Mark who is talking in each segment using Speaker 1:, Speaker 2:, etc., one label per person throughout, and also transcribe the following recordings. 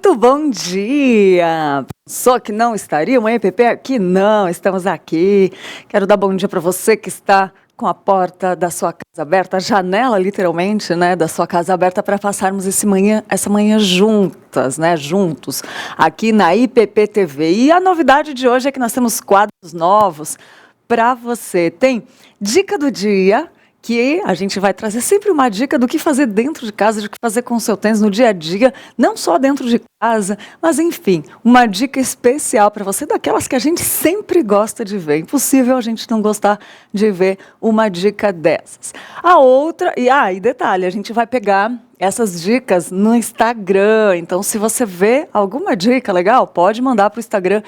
Speaker 1: Muito bom dia! Só que não estaria uma EPP aqui? Não, estamos aqui. Quero dar bom dia para você que está com a porta da sua casa aberta, a janela literalmente, né, da sua casa aberta para passarmos essa manhã juntas, né, juntos, aqui na IPP TV. E a novidade de hoje é que nós temos quadros novos para você. Tem dica do dia, que a gente vai trazer sempre uma dica do que fazer dentro de casa, do que fazer com o seu tênis no dia a dia, não só dentro de casa, mas enfim, uma dica especial para você, daquelas que a gente sempre gosta de ver. Impossível a gente não gostar de ver uma dica dessas. A outra, e detalhe, a gente vai pegar essas dicas no Instagram. Então, se você vê alguma dica legal, pode mandar para o Instagram,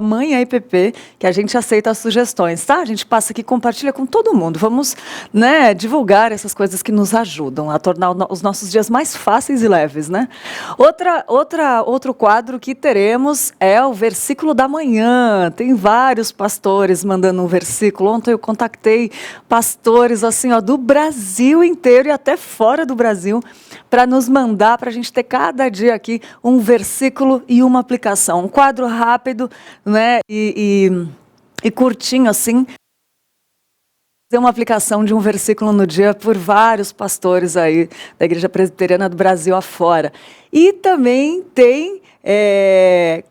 Speaker 1: @manhãIPP, que a gente aceita as sugestões, tá? A gente passa aqui e compartilha com todo mundo. Vamos, né, divulgar essas coisas que nos ajudam a tornar os nossos dias mais fáceis e leves, né? Outro quadro que teremos é o versículo da manhã. Tem vários pastores mandando um versículo. Ontem eu contactei pastores assim, ó, do Brasil inteiro e até fora do Brasil, para nos mandar, para a gente ter cada dia aqui um versículo e uma aplicação. Um quadro rápido, né, e curtinho assim. Fazer uma aplicação de um versículo no dia por vários pastores aí da Igreja Presbiteriana do Brasil afora. E também tem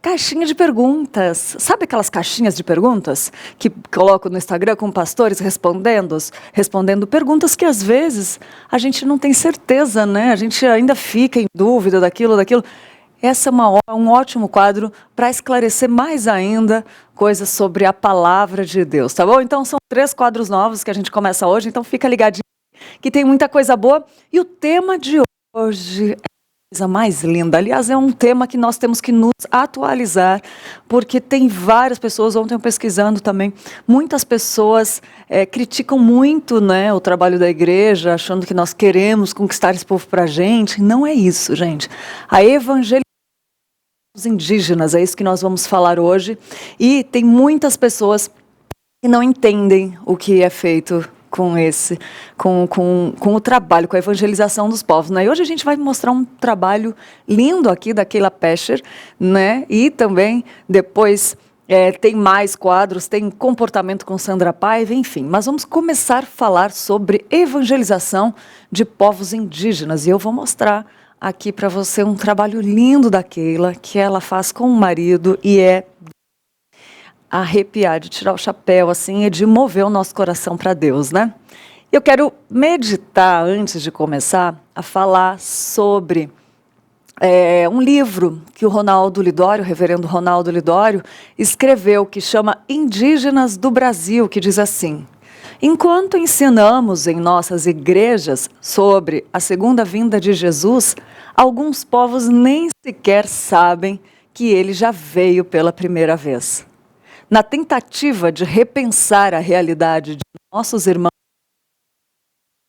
Speaker 1: caixinha de perguntas. Sabe aquelas caixinhas de perguntas que coloco no Instagram com pastores respondendo perguntas que às vezes a gente não tem certeza, né? A gente ainda fica em dúvida daquilo. Essa é um ótimo quadro para esclarecer mais ainda coisas sobre a palavra de Deus, tá bom? Então, são 3 quadros novos que a gente começa hoje, então fica ligadinho que tem muita coisa boa. E o tema de hoje é a coisa mais linda. Aliás, é um tema que nós temos que nos atualizar, porque tem várias pessoas, ontem eu pesquisando também, muitas pessoas criticam muito, né, o trabalho da igreja, achando que nós queremos conquistar esse povo para a gente. Não é isso, gente. A evangelização indígenas, é isso que nós vamos falar hoje, e tem muitas pessoas que não entendem o que é feito com o trabalho, com a evangelização dos povos, né? E hoje a gente vai mostrar um trabalho lindo aqui da Keila Pescher, né? E também depois tem mais quadros, tem comportamento com Sandra Paiva, enfim. Mas vamos começar a falar sobre evangelização de povos indígenas, e eu vou mostrar aqui para você um trabalho lindo da Keila, que ela faz com o marido, e é arrepiar, de tirar o chapéu, assim, e de mover o nosso coração para Deus, né? Eu quero meditar, antes de começar, a falar sobre um livro que o reverendo Ronaldo Lidório, escreveu, que chama Indígenas do Brasil, que diz assim: enquanto ensinamos em nossas igrejas sobre a segunda vinda de Jesus, alguns povos nem sequer sabem que ele já veio pela primeira vez. Na tentativa de repensar a realidade de nossos irmãos,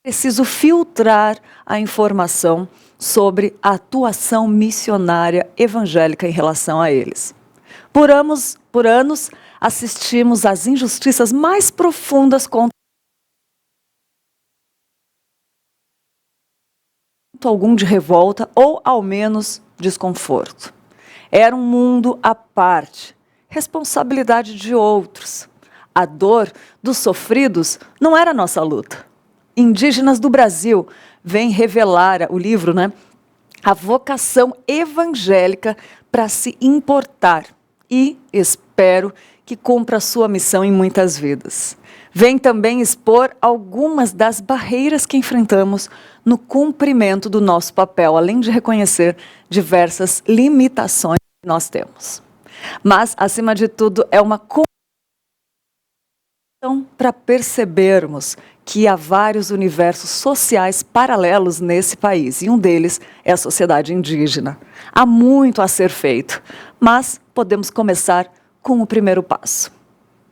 Speaker 1: é preciso filtrar a informação sobre a atuação missionária evangélica em relação a eles. Por anos, assistimos às injustiças mais profundas contra algum de revolta ou, ao menos, desconforto. Era um mundo à parte, responsabilidade de outros. A dor dos sofridos não era nossa luta. Indígenas do Brasil vem revelar, o livro, né, a vocação evangélica para se importar e, espero, que cumpra a sua missão em muitas vidas. Vem também expor algumas das barreiras que enfrentamos no cumprimento do nosso papel, além de reconhecer diversas limitações que nós temos. Mas, acima de tudo, é uma condição para percebermos que há vários universos sociais paralelos nesse país, e um deles é a sociedade indígena. Há muito a ser feito, mas podemos começar com o primeiro passo: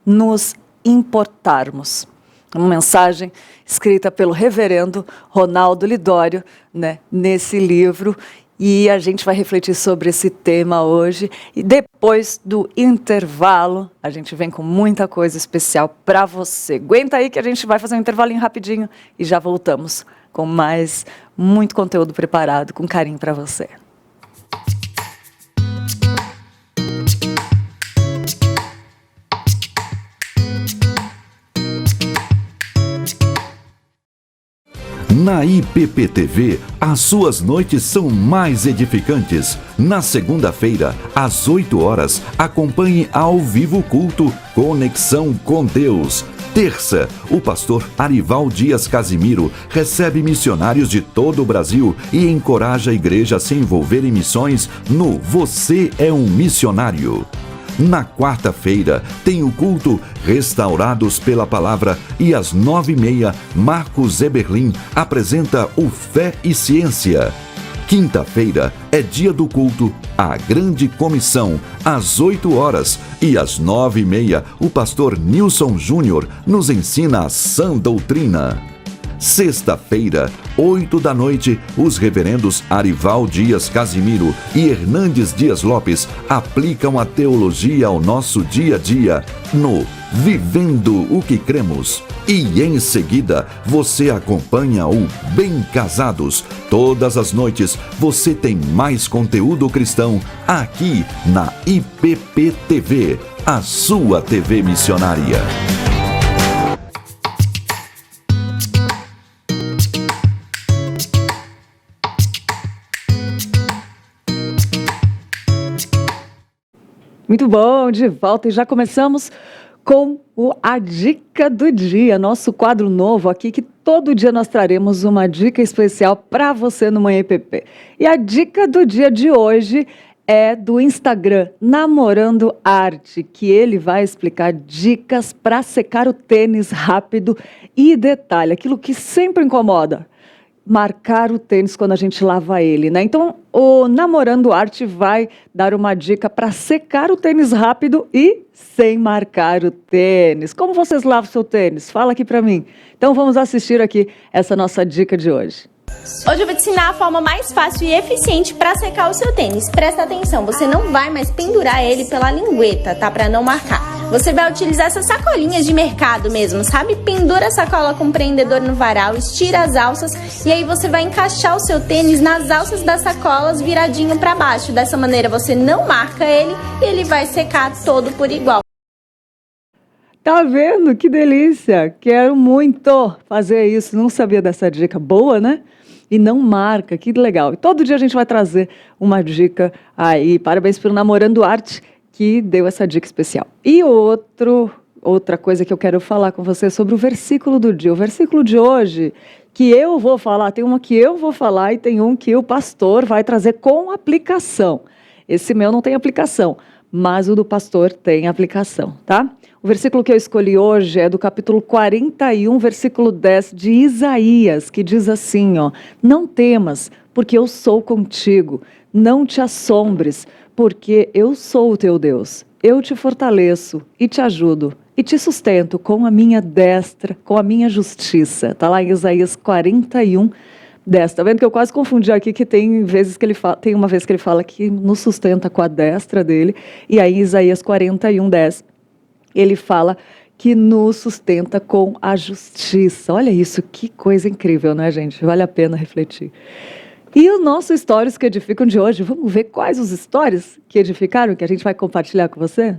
Speaker 1: nos importarmos. Uma mensagem escrita pelo reverendo Ronaldo Lidório, né, nesse livro, e a gente vai refletir sobre esse tema hoje. E depois do intervalo, a gente vem com muita coisa especial para você. Aguenta aí que a gente vai fazer um intervalinho rapidinho e já voltamos com muito conteúdo preparado, com carinho para você.
Speaker 2: Na IPP-TV, as suas noites são mais edificantes. Na segunda-feira, às 8 horas, acompanhe ao vivo o culto Conexão com Deus. Terça, o pastor Arival Dias Casimiro recebe missionários de todo o Brasil e encoraja a igreja a se envolver em missões no Você é um Missionário. Na quarta-feira, tem o culto Restaurados pela Palavra e às 9h30, Marcos Eberlin apresenta o Fé e Ciência. Quinta-feira é dia do culto A Grande Comissão, às 8 horas e às 9h30, o pastor Nilson Júnior nos ensina a sã doutrina. Sexta-feira, 8 da noite, os reverendos Arival Dias Casimiro e Hernandes Dias Lopes aplicam a teologia ao nosso dia a dia no Vivendo o que Cremos. E em seguida, você acompanha o Bem Casados. Todas as noites, você tem mais conteúdo cristão aqui na IPP TV, a sua TV missionária.
Speaker 1: Muito bom, de volta e já começamos com a Dica do Dia, nosso quadro novo aqui que todo dia nós traremos uma dica especial para você no Manhã IPP. E a dica do dia de hoje é do Instagram Namorando Arte, que ele vai explicar dicas para secar o tênis rápido e detalhe, aquilo que sempre incomoda. Marcar o tênis quando a gente lava ele, né? Então, o Namorando Arte vai dar uma dica para secar o tênis rápido e sem marcar o tênis. Como vocês lavam seu tênis? Fala aqui para mim. Então, vamos assistir aqui essa nossa dica de hoje.
Speaker 3: Hoje eu vou te ensinar a forma mais fácil e eficiente para secar o seu tênis. Presta atenção, você não vai mais pendurar ele pela lingueta, tá? Para não marcar. Você vai utilizar essas sacolinhas de mercado mesmo, sabe? Pendura a sacola com o prendedor no varal, estira as alças e aí você vai encaixar o seu tênis nas alças das sacolas viradinho para baixo. Dessa maneira você não marca ele e ele vai secar todo por igual.
Speaker 1: Tá vendo? Que delícia! Quero muito fazer isso. Não sabia dessa dica boa, né? E não marca, que legal. E todo dia a gente vai trazer uma dica aí. Parabéns pelo Namorando Arte, que deu essa dica especial. E outra coisa que eu quero falar com você sobre o versículo do dia. O versículo de hoje, que eu vou falar, tem uma que eu vou falar e tem um que o pastor vai trazer com aplicação. Esse meu não tem aplicação, mas o do pastor tem aplicação, tá? O versículo que eu escolhi hoje é do capítulo 41, versículo 10 de Isaías, que diz assim, ó: não temas, porque eu sou contigo, não te assombres, porque eu sou o teu Deus. Eu te fortaleço e te ajudo e te sustento com a minha destra, com a minha justiça. Está lá em Isaías 41, 10. Tá vendo que eu quase confundi aqui, que tem vezes que ele fala, tem uma vez que ele fala que nos sustenta com a destra dele, e aí em Isaías 41, 10, ele fala que nos sustenta com a justiça. Olha isso, que coisa incrível, né, gente? Vale a pena refletir. E o nosso Stories que Edificam de hoje, vamos ver quais os stories que edificaram, que a gente vai compartilhar com você?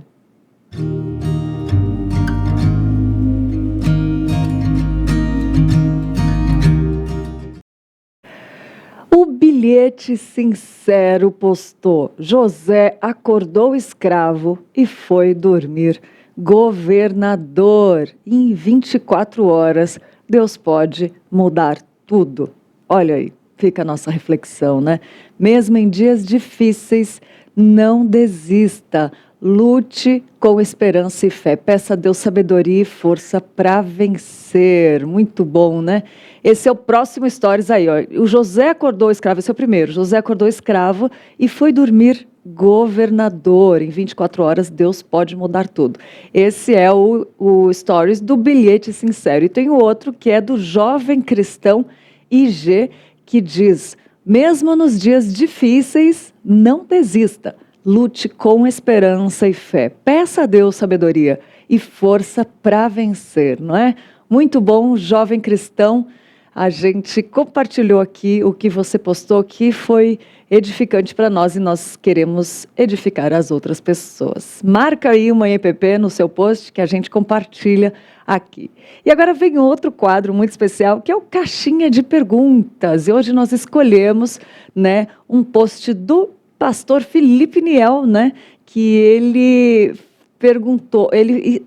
Speaker 1: O Bilhete Sincero postou: José acordou escravo e foi dormir governador. Em 24 horas, Deus pode mudar tudo. Olha aí. Fica a nossa reflexão, né? Mesmo em dias difíceis, não desista. Lute com esperança e fé. Peça a Deus sabedoria e força para vencer. Muito bom, né? Esse é o próximo Stories aí, ó. O José acordou escravo, esse é o primeiro. José acordou escravo e foi dormir governador. Em 24 horas, Deus pode mudar tudo. Esse é o Stories do Bilhete Sincero. E tem o outro que é do Jovem Cristão IG, que diz: mesmo nos dias difíceis, não desista. Lute com esperança e fé. Peça a Deus sabedoria e força para vencer, não é? Muito bom, Jovem Cristão a gente compartilhou aqui o que você postou, que foi edificante para nós e nós queremos edificar as outras pessoas. Marca aí o Manhã EPP no seu post que a gente compartilha aqui. E agora vem outro quadro muito especial, que é o Caixinha de Perguntas. E hoje nós escolhemos, né, um post do pastor Felipe Niel, né, que ele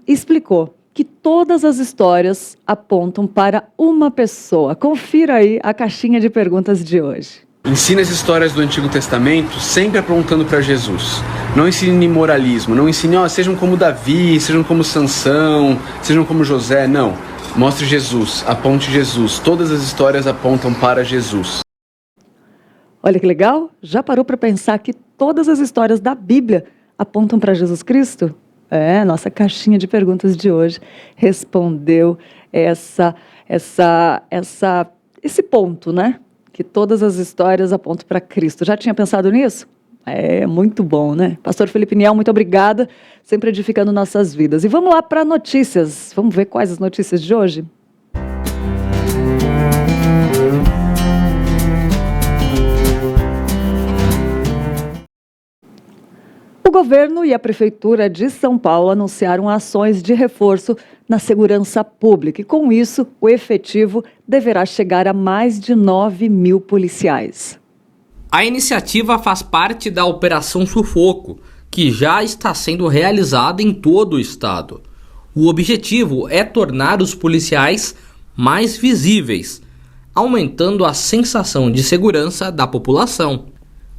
Speaker 1: explicou que todas as histórias apontam para uma pessoa. Confira aí a caixinha de perguntas de hoje.
Speaker 4: Ensine as histórias do Antigo Testamento sempre apontando para Jesus. Não ensine moralismo, não ensine, sejam como Davi, sejam como Sansão, sejam como José, não. Mostre Jesus, aponte Jesus. Todas as histórias apontam para Jesus.
Speaker 1: Olha que legal, já parou para pensar que todas as histórias da Bíblia apontam para Jesus Cristo? Nossa caixinha de perguntas de hoje respondeu esse ponto, né? Que todas as histórias apontam para Cristo. Já tinha pensado nisso? Muito bom, né? Pastor Felipe Niel, muito obrigada, sempre edificando nossas vidas. E vamos lá para notícias. Vamos ver quais as notícias de hoje? O governo e a Prefeitura de São Paulo anunciaram ações de reforço na segurança pública e, com isso, o efetivo deverá chegar a mais de 9.000 policiais.
Speaker 5: A iniciativa faz parte da Operação Sufoco, que já está sendo realizada em todo o estado. O objetivo é tornar os policiais mais visíveis, aumentando a sensação de segurança da população.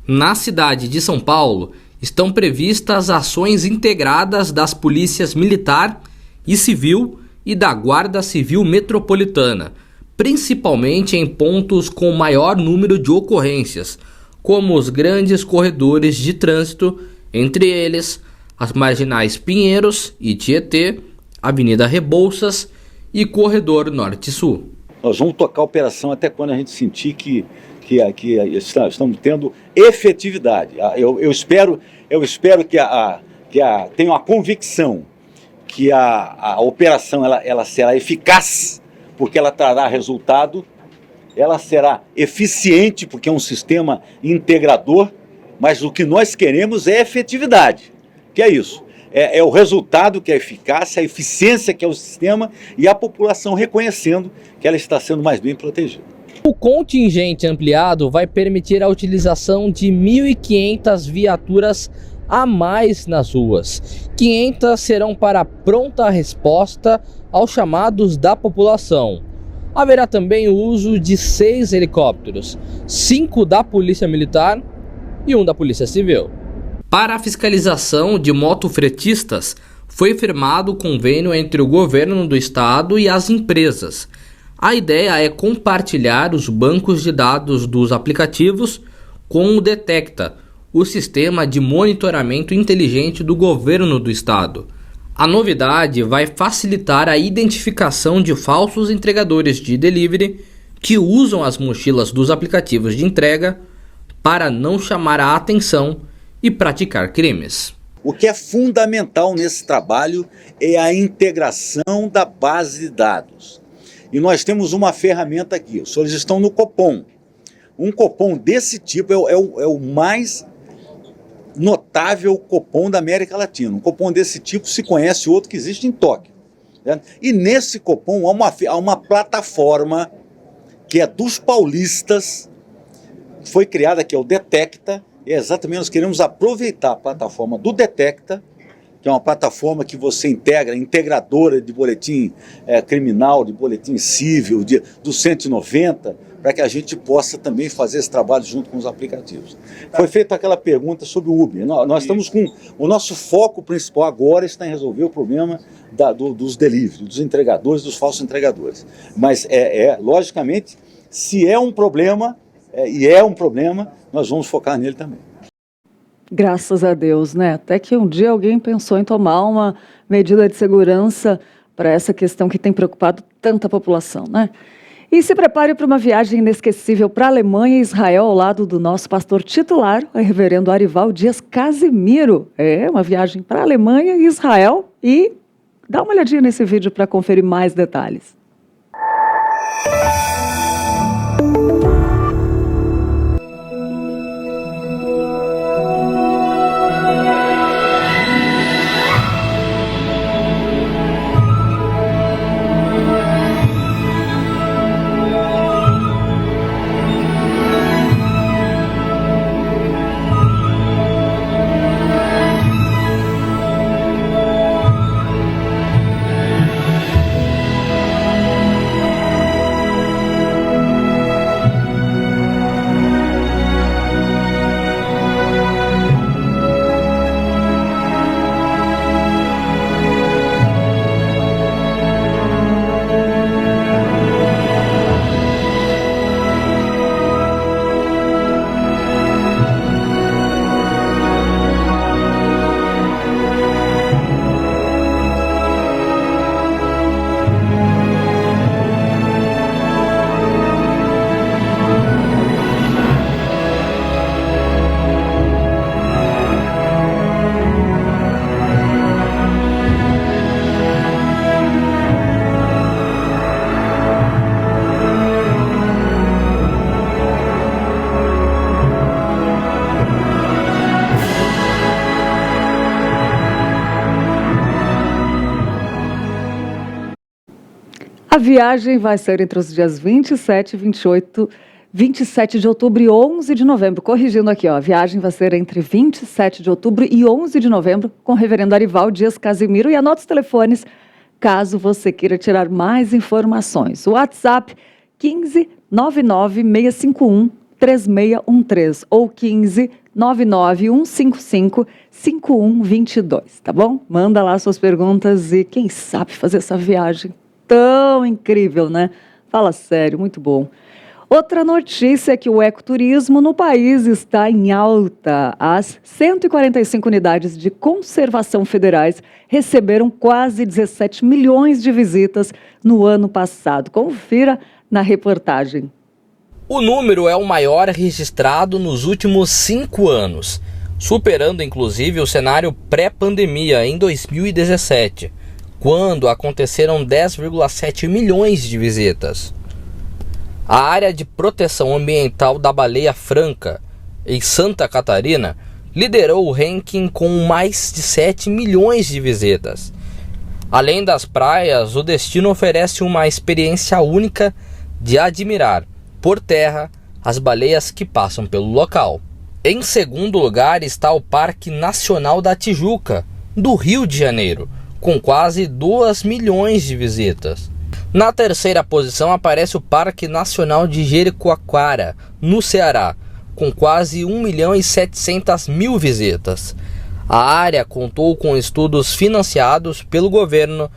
Speaker 5: Na cidade de São Paulo, estão previstas ações integradas das polícias militar e civil e da Guarda Civil Metropolitana, principalmente em pontos com maior número de ocorrências, como os grandes corredores de trânsito, entre eles as marginais Pinheiros e Tietê, Avenida Rebouças e Corredor Norte-Sul.
Speaker 6: Nós vamos tocar a operação até quando a gente sentir que estamos tendo efetividade. Eu espero que tenha uma convicção que a operação ela será eficaz, porque ela trará resultado, ela será eficiente, porque é um sistema integrador, mas o que nós queremos é efetividade, que é isso. É o resultado que é a eficácia, a eficiência que é o sistema e a população reconhecendo que ela está sendo mais bem protegida.
Speaker 5: O contingente ampliado vai permitir a utilização de 1.500 viaturas a mais nas ruas. 500 serão para pronta resposta aos chamados da população. Haverá também o uso de 6 helicópteros, 5 da Polícia Militar e 1 da Polícia Civil. Para a fiscalização de motofretistas, foi firmado o convênio entre o governo do estado e as empresas. A ideia é compartilhar os bancos de dados dos aplicativos com o Detecta, o sistema de monitoramento inteligente do governo do estado. A novidade vai facilitar a identificação de falsos entregadores de delivery que usam as mochilas dos aplicativos de entrega para não chamar a atenção e praticar crimes.
Speaker 6: O que é fundamental nesse trabalho é a integração da base de dados. E nós temos uma ferramenta aqui, os senhores estão no Copom. Um Copom desse tipo é o mais notável Copom da América Latina. Um Copom desse tipo se conhece outro que existe em Tóquio. Né? E nesse Copom há uma plataforma que é dos paulistas, foi criada, que é o Detecta, e exatamente nós queremos aproveitar a plataforma do Detecta, que é uma plataforma que você integradora de boletim criminal, de boletim civil, do 190, para que a gente possa também fazer esse trabalho junto com os aplicativos. Foi feita aquela pergunta sobre o Uber. Nós estamos com... O nosso foco principal agora está em resolver o problema dos delivery, dos entregadores, dos falsos entregadores. Mas, logicamente, se é um problema, nós vamos focar nele também.
Speaker 1: Graças a Deus, né? Até que um dia alguém pensou em tomar uma medida de segurança para essa questão que tem preocupado tanta população, né? E se prepare para uma viagem inesquecível para a Alemanha e Israel ao lado do nosso pastor titular, o reverendo Arival Dias Casimiro. Uma viagem para a Alemanha e Israel, e dá uma olhadinha nesse vídeo para conferir mais detalhes. A viagem vai ser entre os dias 27 e 27 de outubro e 11 de novembro. Corrigindo aqui, ó, a viagem vai ser entre 27 de outubro e 11 de novembro com o reverendo Arival Dias Casimiro. E anota os telefones caso você queira tirar mais informações. O WhatsApp 15 99 651 3613 ou 15 99 155 5122, tá bom? Manda lá suas perguntas e quem sabe fazer essa viagem tão incrível, né? Fala sério, muito bom. Outra notícia é que o ecoturismo no país está em alta. As 145 unidades de conservação federais receberam quase 17 milhões de visitas no ano passado. Confira na reportagem.
Speaker 5: O número é o maior registrado nos últimos 5 anos, superando inclusive o cenário pré-pandemia em 2017, quando aconteceram 10,7 milhões de visitas. A área de proteção ambiental da Baleia Franca, em Santa Catarina, liderou o ranking com mais de 7 milhões de visitas. Além das praias, o destino oferece uma experiência única de admirar, por terra, as baleias que passam pelo local. Em segundo lugar está o Parque Nacional da Tijuca, do Rio de Janeiro, com quase 2 milhões de visitas. Na terceira posição aparece o Parque Nacional de Jericoacoara, no Ceará, com quase 1.700.000 visitas. A área contou com estudos financiados pelo governo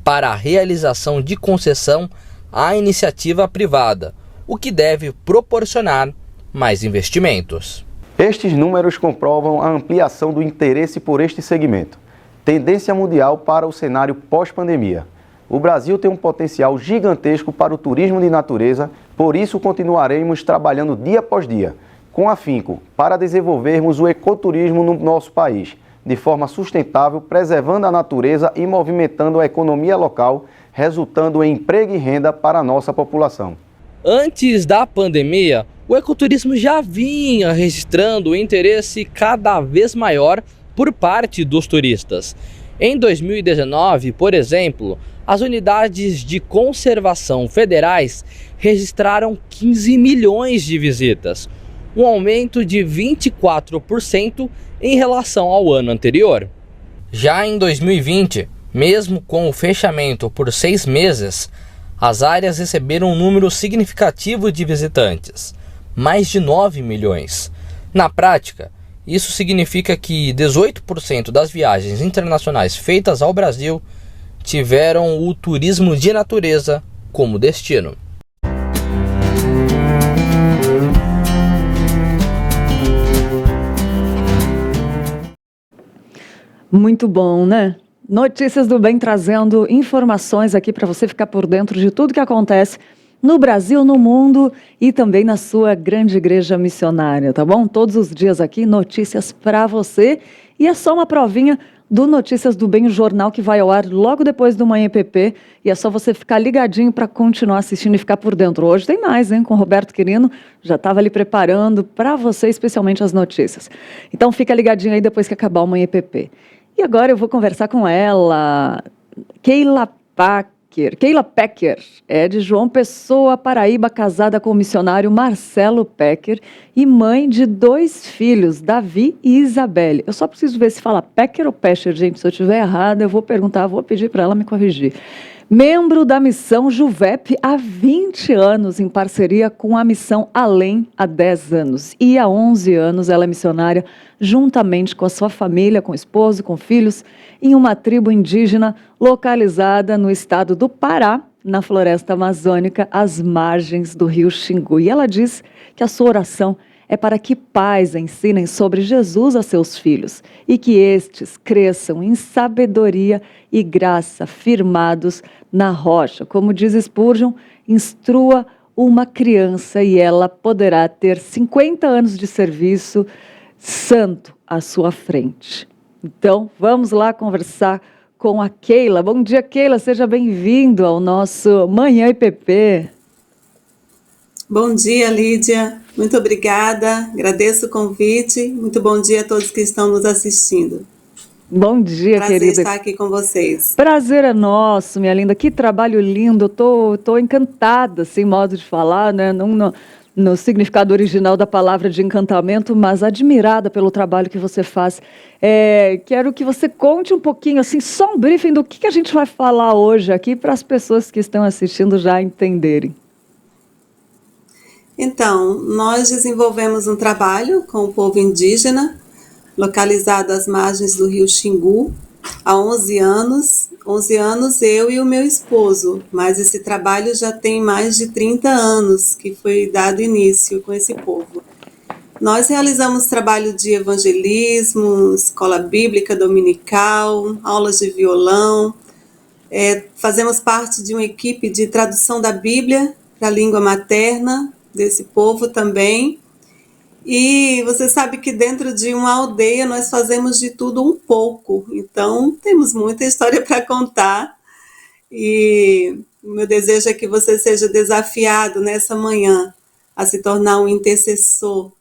Speaker 5: para a realização de concessão à iniciativa privada, o que deve proporcionar mais investimentos.
Speaker 7: Estes números comprovam a ampliação do interesse por este segmento, tendência mundial para o cenário pós-pandemia. O Brasil tem um potencial gigantesco para o turismo de natureza, por isso continuaremos trabalhando dia após dia, com afinco, para desenvolvermos o ecoturismo no nosso país, de forma sustentável, preservando a natureza e movimentando a economia local, resultando em emprego e renda para a nossa população.
Speaker 5: Antes da pandemia, o ecoturismo já vinha registrando um interesse cada vez maior por parte dos turistas. Em 2019, por exemplo, as unidades de conservação federais registraram 15 milhões de visitas, um aumento de 24% em relação ao ano anterior. Já em 2020, mesmo com o fechamento por 6 meses, as áreas receberam um número significativo de visitantes, mais de 9 milhões. Na prática, isso significa que 18% das viagens internacionais feitas ao Brasil tiveram o turismo de natureza como destino.
Speaker 1: Muito bom, né? Notícias do Bem trazendo informações aqui para você ficar por dentro de tudo que acontece no Brasil, no mundo e também na sua grande igreja missionária, tá bom? Todos os dias aqui, notícias para você. E é só uma provinha do Notícias do Bem, o jornal que vai ao ar logo depois do Manhã EPP. E é só você ficar ligadinho para continuar assistindo e ficar por dentro. Hoje tem mais, hein? Com o Roberto Quirino, já estava ali preparando para você, especialmente as notícias. Então fica ligadinho aí depois que acabar o Manhã EPP. E agora eu vou conversar com ela, Keila Pecker, é de João Pessoa, Paraíba, casada com o missionário Marcelo Pecker e mãe de 2 filhos, Davi e Isabelle. Eu só preciso ver se fala Pecker ou Pecher, gente. Se eu estiver errada, eu vou perguntar, vou pedir para ela me corrigir. Membro da missão Juvep há 20 anos, em parceria com a missão Além há 10 anos. E há 11 anos ela é missionária, juntamente com a sua família, com o esposo, com filhos, em uma tribo indígena localizada no estado do Pará, na floresta amazônica, às margens do rio Xingu. E ela diz que a sua oração é para que pais ensinem sobre Jesus a seus filhos e que estes cresçam em sabedoria e graça, firmados na rocha. Como diz Spurgeon, instrua uma criança e ela poderá ter 50 anos de serviço santo à sua frente. Então, vamos lá conversar com a Keila. Bom dia, Keila, seja bem-vindo ao nosso Manhã IPP.
Speaker 8: Bom dia, Lídia. Muito obrigada. Agradeço o convite. Muito bom dia a todos que estão nos assistindo.
Speaker 1: Bom dia,
Speaker 8: Prazer
Speaker 1: querida.
Speaker 8: estar aqui com vocês.
Speaker 1: Prazer é nosso, minha linda. Que trabalho lindo. Eu tô encantada, assim, modo de falar, né? Não no significado original da palavra de encantamento, mas admirada pelo trabalho que você faz. Quero que você conte um pouquinho, assim, só um briefing do que a gente vai falar hoje aqui para as pessoas que estão assistindo já entenderem.
Speaker 8: Então, nós desenvolvemos um trabalho com o povo indígena, localizado às margens do rio Xingu, há 11 anos. 11 anos eu e o meu esposo, mas esse trabalho já tem mais de 30 anos que foi dado início com esse povo. Nós realizamos trabalho de evangelismo, escola bíblica dominical, aulas de violão, fazemos parte de uma equipe de tradução da Bíblia para a língua materna desse povo também. E você sabe que dentro de uma aldeia nós fazemos de tudo um pouco, então temos muita história para contar. E o meu desejo é que você seja desafiado nessa manhã a se tornar um intercessor.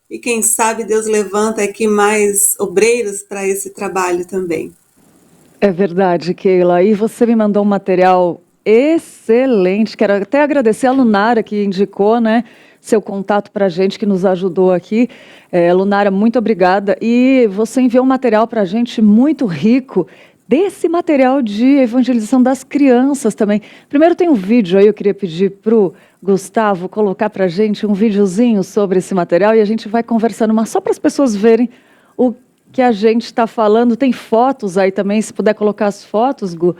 Speaker 8: E quem sabe Deus levanta aqui mais obreiros para esse trabalho também.
Speaker 1: É verdade, Keila. E você me mandou um material excelente. Quero até agradecer a Lunara que indicou, né, seu contato para a gente, que nos ajudou aqui. Lunara, muito obrigada. E você enviou um material para a gente muito rico, desse material de evangelização das crianças também. Primeiro tem um vídeo aí, eu queria pedir para o Gustavo colocar para a gente um videozinho sobre esse material e a gente vai conversando, mas só para as pessoas verem o que a gente está falando. Tem fotos aí também, se puder colocar as fotos, Gu,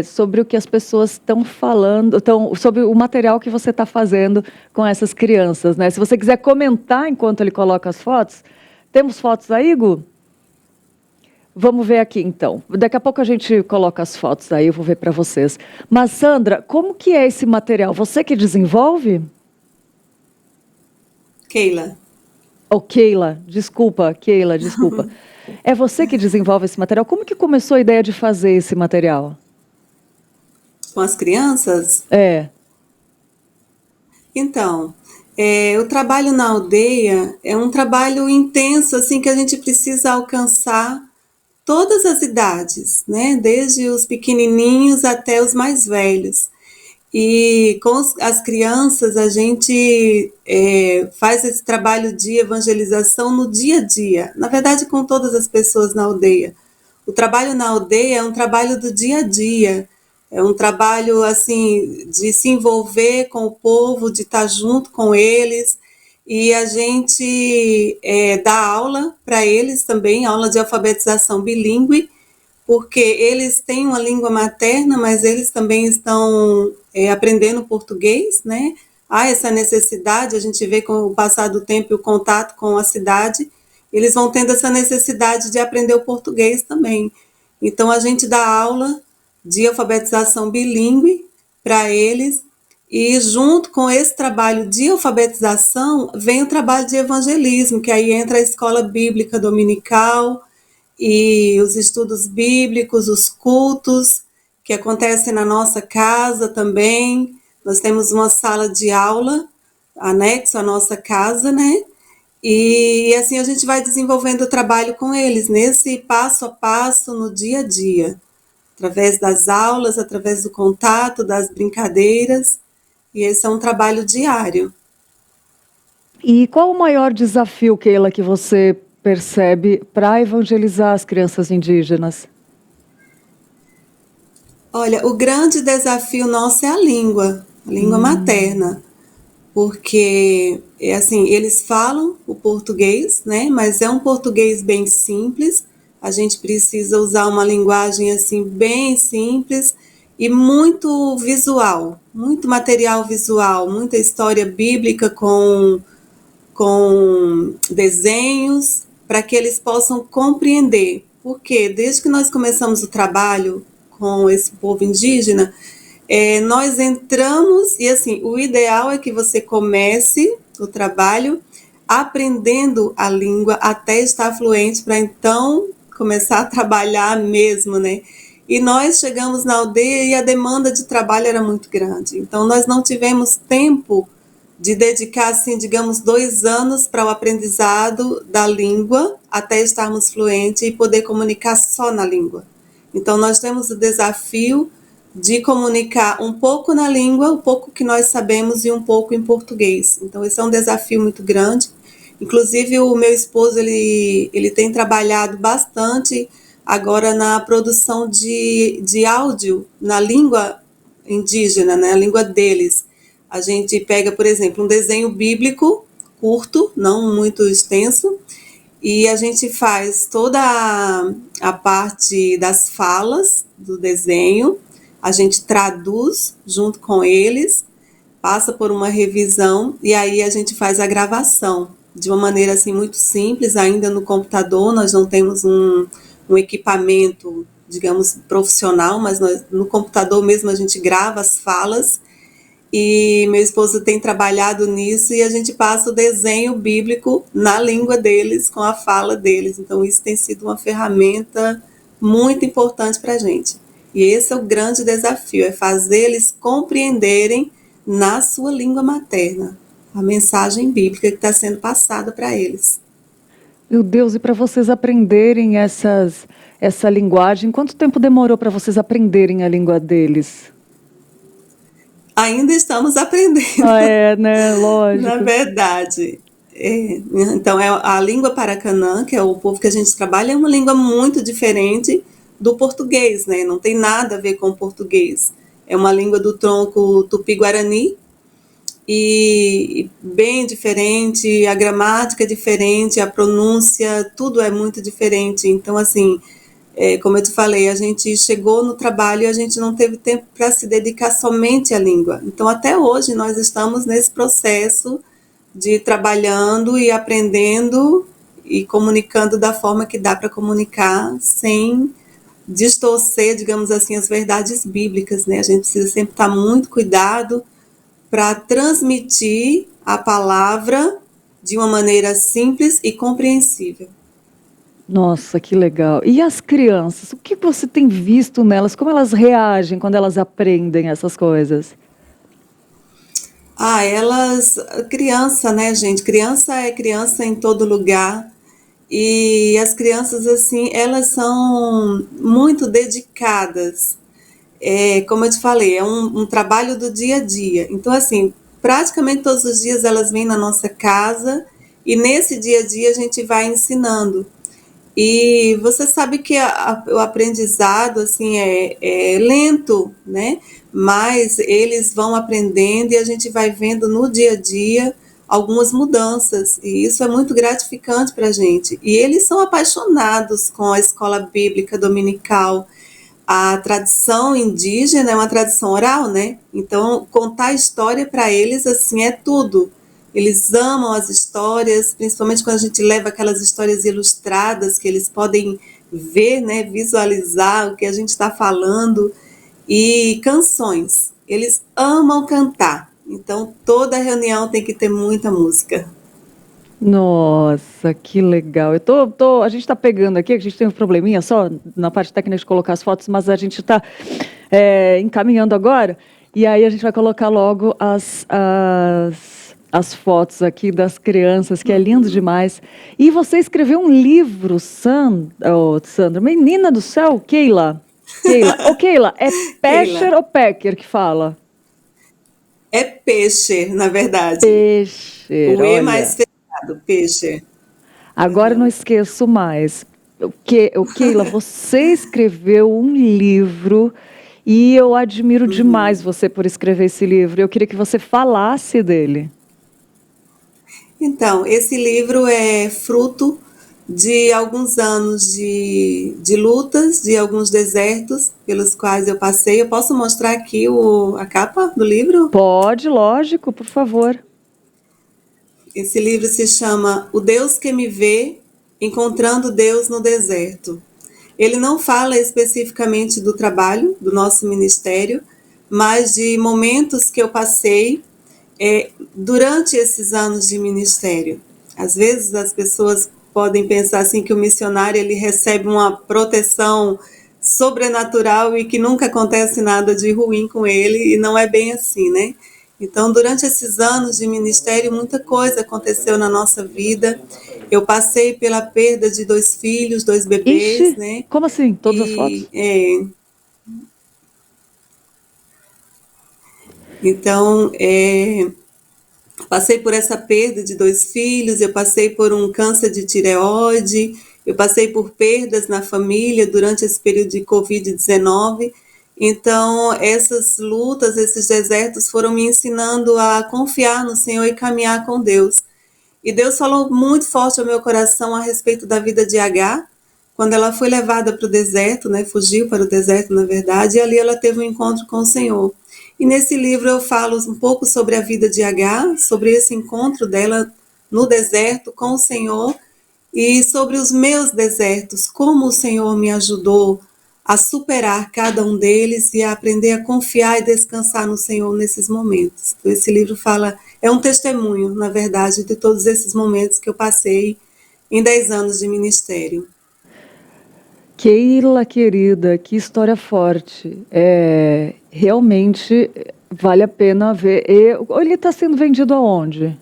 Speaker 1: sobre o que as pessoas estão falando, sobre o material que você está fazendo com essas crianças, né? Se você quiser comentar enquanto ele coloca as fotos, temos fotos aí, Gu? Vamos ver aqui, então. Daqui a pouco a gente coloca as fotos aí, eu vou ver para vocês. Mas, Sandra, como que é esse material? Você que desenvolve?
Speaker 8: Keila.
Speaker 1: Oh, Keila, desculpa. É você que desenvolve esse material? Como que começou a ideia de fazer esse material?
Speaker 8: Com as crianças? Então, o trabalho na aldeia é um trabalho intenso, assim, que a gente precisa alcançar todas as idades, né? Desde os pequenininhos até os mais velhos. E com as crianças a gente faz esse trabalho de evangelização no dia a dia, na verdade com todas as pessoas na aldeia. O trabalho na aldeia é um trabalho do dia a dia, é um trabalho assim de se envolver com o povo, de estar junto com eles, e a gente dá aula para eles também, aula de alfabetização bilíngue, porque eles têm uma língua materna, mas eles também estão aprendendo português, né? Há essa necessidade, a gente vê com o passar do tempo e o contato com a cidade, eles vão tendo essa necessidade de aprender o português também. Então, a gente dá aula de alfabetização bilíngue para eles, e junto com esse trabalho de alfabetização, vem o trabalho de evangelismo, que aí entra a escola bíblica dominical, e os estudos bíblicos, os cultos que acontecem na nossa casa também. Nós temos uma sala de aula anexo à nossa casa, né? E assim a gente vai desenvolvendo o trabalho com eles, nesse passo a passo, no dia a dia, através das aulas, através do contato, das brincadeiras, e esse é um trabalho diário.
Speaker 1: E qual o maior desafio, Keila, que você percebe para evangelizar as crianças indígenas?
Speaker 8: Olha, o grande desafio nosso é a língua materna, porque assim, eles falam o português, né, mas é um português bem simples, a gente precisa usar uma linguagem assim bem simples e muito visual, muito material visual, muita história bíblica com desenhos, para que eles possam compreender. Porque desde que nós começamos o trabalho com esse povo indígena, nós entramos, e assim, o ideal é que você comece o trabalho aprendendo a língua até estar fluente, para então começar a trabalhar mesmo, né? E nós chegamos na aldeia e a demanda de trabalho era muito grande, então nós não tivemos tempo de dedicar, assim, digamos, 2 anos para o aprendizado da língua, até estarmos fluentes e poder comunicar só na língua. Então, nós temos o desafio de comunicar um pouco na língua, um pouco que nós sabemos e um pouco em português. Então, esse é um desafio muito grande. Inclusive, o meu esposo, ele tem trabalhado bastante agora na produção de áudio na língua indígena, né, a língua deles. A gente pega, por exemplo, um desenho bíblico curto, não muito extenso, e a gente faz toda a parte das falas do desenho, a gente traduz junto com eles, passa por uma revisão e aí a gente faz a gravação de uma maneira assim muito simples, ainda no computador. Nós não temos um equipamento, digamos, profissional, mas no computador mesmo a gente grava as falas. E meu esposo tem trabalhado nisso e a gente passa o desenho bíblico na língua deles, com a fala deles. Então, isso tem sido uma ferramenta muito importante para a gente. E esse é o grande desafio, é fazer eles compreenderem na sua língua materna a mensagem bíblica que está sendo passada para eles.
Speaker 1: Meu Deus, e para vocês aprenderem essa linguagem, quanto tempo demorou para vocês aprenderem a língua deles?
Speaker 8: Ainda estamos aprendendo.
Speaker 1: Né? Lógico.
Speaker 8: Na verdade. Então, a língua Paracanã, que é o povo que a gente trabalha, é uma língua muito diferente do português, né? Não tem nada a ver com o português. É uma língua do tronco tupi-guarani e bem diferente, a gramática é diferente, a pronúncia, tudo é muito diferente. Então, assim, como eu te falei, a gente chegou no trabalho e a gente não teve tempo para se dedicar somente à língua. Então, até hoje, nós estamos nesse processo de trabalhando e aprendendo e comunicando da forma que dá para comunicar, sem distorcer, digamos assim, as verdades bíblicas, né? A gente precisa sempre estar muito cuidado para transmitir a palavra de uma maneira simples e compreensível.
Speaker 1: Nossa, que legal. E as crianças, o que você tem visto nelas? Como elas reagem quando elas aprendem essas coisas?
Speaker 8: Criança, né, gente? Criança é criança em todo lugar. E as crianças, assim, elas são muito dedicadas. Como eu te falei, é um trabalho do dia a dia. Então, assim, praticamente todos os dias elas vêm na nossa casa e nesse dia a dia a gente vai ensinando. E você sabe que o aprendizado, assim, é lento, né? Mas eles vão aprendendo e a gente vai vendo no dia a dia algumas mudanças. E isso é muito gratificante para a gente. E eles são apaixonados com a escola bíblica dominical. A tradição indígena é uma tradição oral, né? Então, contar história para eles, assim, é tudo. Eles amam as histórias, principalmente quando a gente leva aquelas histórias ilustradas, que eles podem ver, né, visualizar o que a gente está falando. E canções. Eles amam cantar. Então, toda reunião tem que ter muita música.
Speaker 1: Nossa, que legal. A gente está pegando aqui, a gente tem um probleminha só na parte técnica de colocar as fotos, mas a gente está encaminhando agora. E aí a gente vai colocar logo as fotos aqui das crianças, que é lindo demais. E você escreveu um livro, Sandra, menina do céu, Keila. Keila, é Pescher ou Pecker que fala?
Speaker 8: É Pescher, na verdade.
Speaker 1: Pescher,
Speaker 8: o E mais fechado, Pescher.
Speaker 1: Agora não esqueço mais. Keila, você escreveu um livro e eu admiro demais você por escrever esse livro. Eu queria que você falasse dele.
Speaker 8: Então, esse livro é fruto de alguns anos de lutas, de alguns desertos pelos quais eu passei. Eu posso mostrar aqui a capa do livro?
Speaker 1: Pode, lógico, por favor.
Speaker 8: Esse livro se chama O Deus que me vê, Encontrando Deus no Deserto. Ele não fala especificamente do trabalho do nosso ministério, mas de momentos que eu passei durante esses anos de ministério. Às vezes as pessoas podem pensar assim que o missionário ele recebe uma proteção sobrenatural e que nunca acontece nada de ruim com ele, e não é bem assim, né? Então, durante esses anos de ministério, muita coisa aconteceu na nossa vida. Eu passei pela perda de 2 filhos, 2 bebês,
Speaker 1: Ixi,
Speaker 8: né?
Speaker 1: como assim? Todas as
Speaker 8: E,
Speaker 1: fotos?
Speaker 8: então, passei por essa perda de 2 filhos, eu passei por um câncer de tireoide, eu passei por perdas na família durante esse período de Covid-19. Então, essas lutas, esses desertos foram me ensinando a confiar no Senhor e caminhar com Deus. E Deus falou muito forte ao meu coração a respeito da vida de Agar, quando ela foi levada para o deserto, né, fugiu para o deserto, na verdade, e ali ela teve um encontro com o Senhor. E nesse livro eu falo um pouco sobre a vida de Agar, sobre esse encontro dela no deserto com o Senhor e sobre os meus desertos, como o Senhor me ajudou a superar cada um deles e a aprender a confiar e descansar no Senhor nesses momentos. Então, esse livro fala, é um testemunho, na verdade, de todos esses momentos que eu passei em 10 anos de ministério.
Speaker 1: Keila, querida, que história forte. Realmente vale a pena ver. Ele está sendo vendido aonde?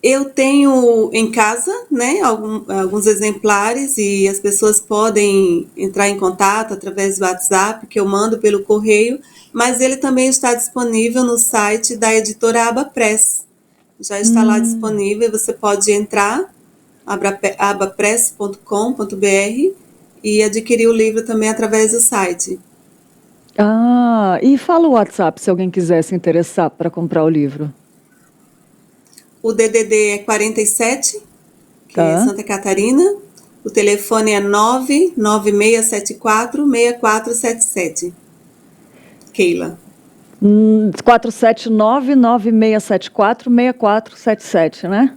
Speaker 8: Eu tenho em casa, né, alguns exemplares e as pessoas podem entrar em contato através do WhatsApp, que eu mando pelo correio, mas ele também está disponível no site da editora Aba Press. Já está lá disponível, você pode entrar, abapress.com.br e adquirir o livro também através do site.
Speaker 1: Ah, e fala o WhatsApp se alguém quiser se interessar para comprar o livro.
Speaker 8: O DDD é 47, que é
Speaker 1: Tá.
Speaker 8: Santa Catarina. O telefone é 99674-6477. Keila.
Speaker 1: 479-9674-6477, né?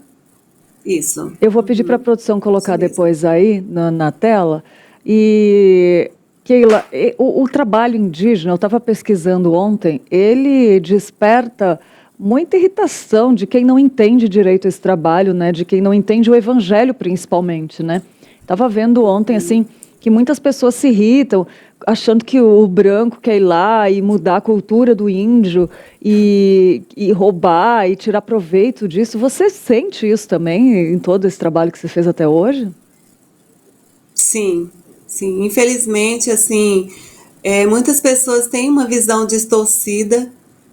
Speaker 8: Isso.
Speaker 1: Eu vou pedir para a produção colocar depois aí na tela. E, Keila, o trabalho indígena, eu estava pesquisando ontem, ele desperta muita irritação de quem não entende direito esse trabalho, né? De quem não entende o evangelho, principalmente, né? Estava vendo ontem, assim, que muitas pessoas se irritam achando que o branco quer ir lá e mudar a cultura do índio e roubar e tirar proveito disso. Você sente isso também em todo esse trabalho que você fez até hoje?
Speaker 8: Sim, sim. Infelizmente, assim, muitas pessoas têm uma visão distorcida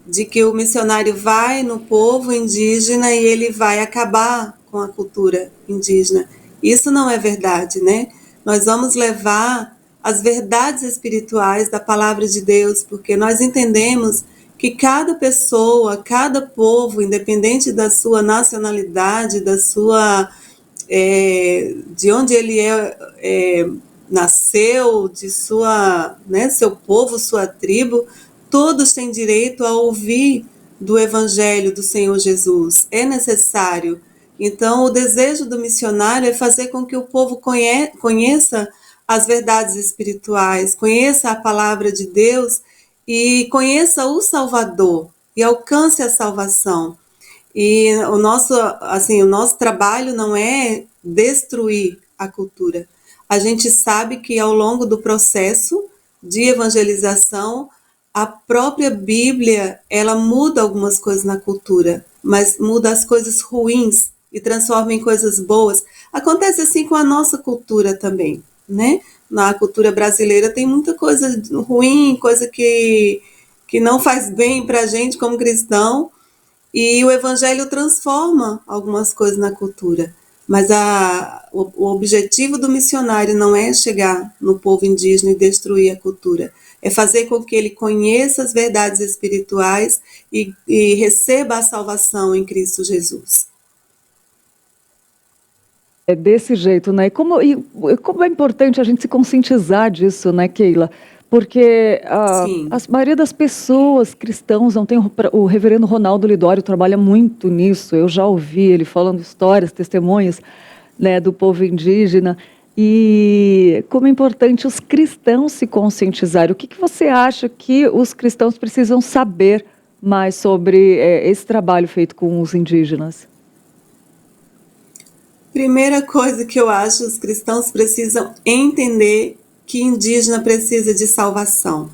Speaker 8: de que o missionário vai no povo indígena e ele vai acabar com a cultura indígena. Isso não é verdade, né? Nós vamos levar as verdades espirituais da palavra de Deus, porque nós entendemos que cada pessoa, cada povo, independente da sua nacionalidade, da sua de onde ele nasceu, de sua, né, seu povo, sua tribo, todos têm direito a ouvir do Evangelho do Senhor Jesus. É necessário. Então, o desejo do missionário é fazer com que o povo conheça as verdades espirituais, conheça a palavra de Deus e conheça o Salvador e alcance a salvação. E o nosso trabalho não é destruir a cultura. A gente sabe que ao longo do processo de evangelização, a própria Bíblia, ela muda algumas coisas na cultura, mas muda as coisas ruins e transforma em coisas boas. Acontece assim com a nossa cultura também, né? Na cultura brasileira tem muita coisa ruim, coisa que não faz bem para a gente como cristão, e o evangelho transforma algumas coisas na cultura. Mas o objetivo do missionário não é chegar no povo indígena e destruir a cultura. É fazer com que ele conheça as verdades espirituais e receba a salvação em Cristo Jesus.
Speaker 1: É desse jeito, né? Como é importante a gente se conscientizar disso, né, Keila? Porque a maioria das pessoas cristãos não tem. O reverendo Ronaldo Lidório trabalha muito nisso. Eu já ouvi ele falando histórias, testemunhos, né, do povo indígena. E como é importante os cristãos se conscientizarem. O que você acha que os cristãos precisam saber mais sobre esse trabalho feito com os indígenas?
Speaker 8: Primeira coisa que eu acho, os cristãos precisam entender que indígena precisa de salvação.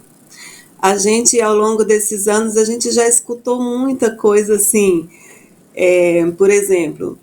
Speaker 8: a gente, ao longo desses anos, a gente já escutou muita coisa assim. Por exemplo,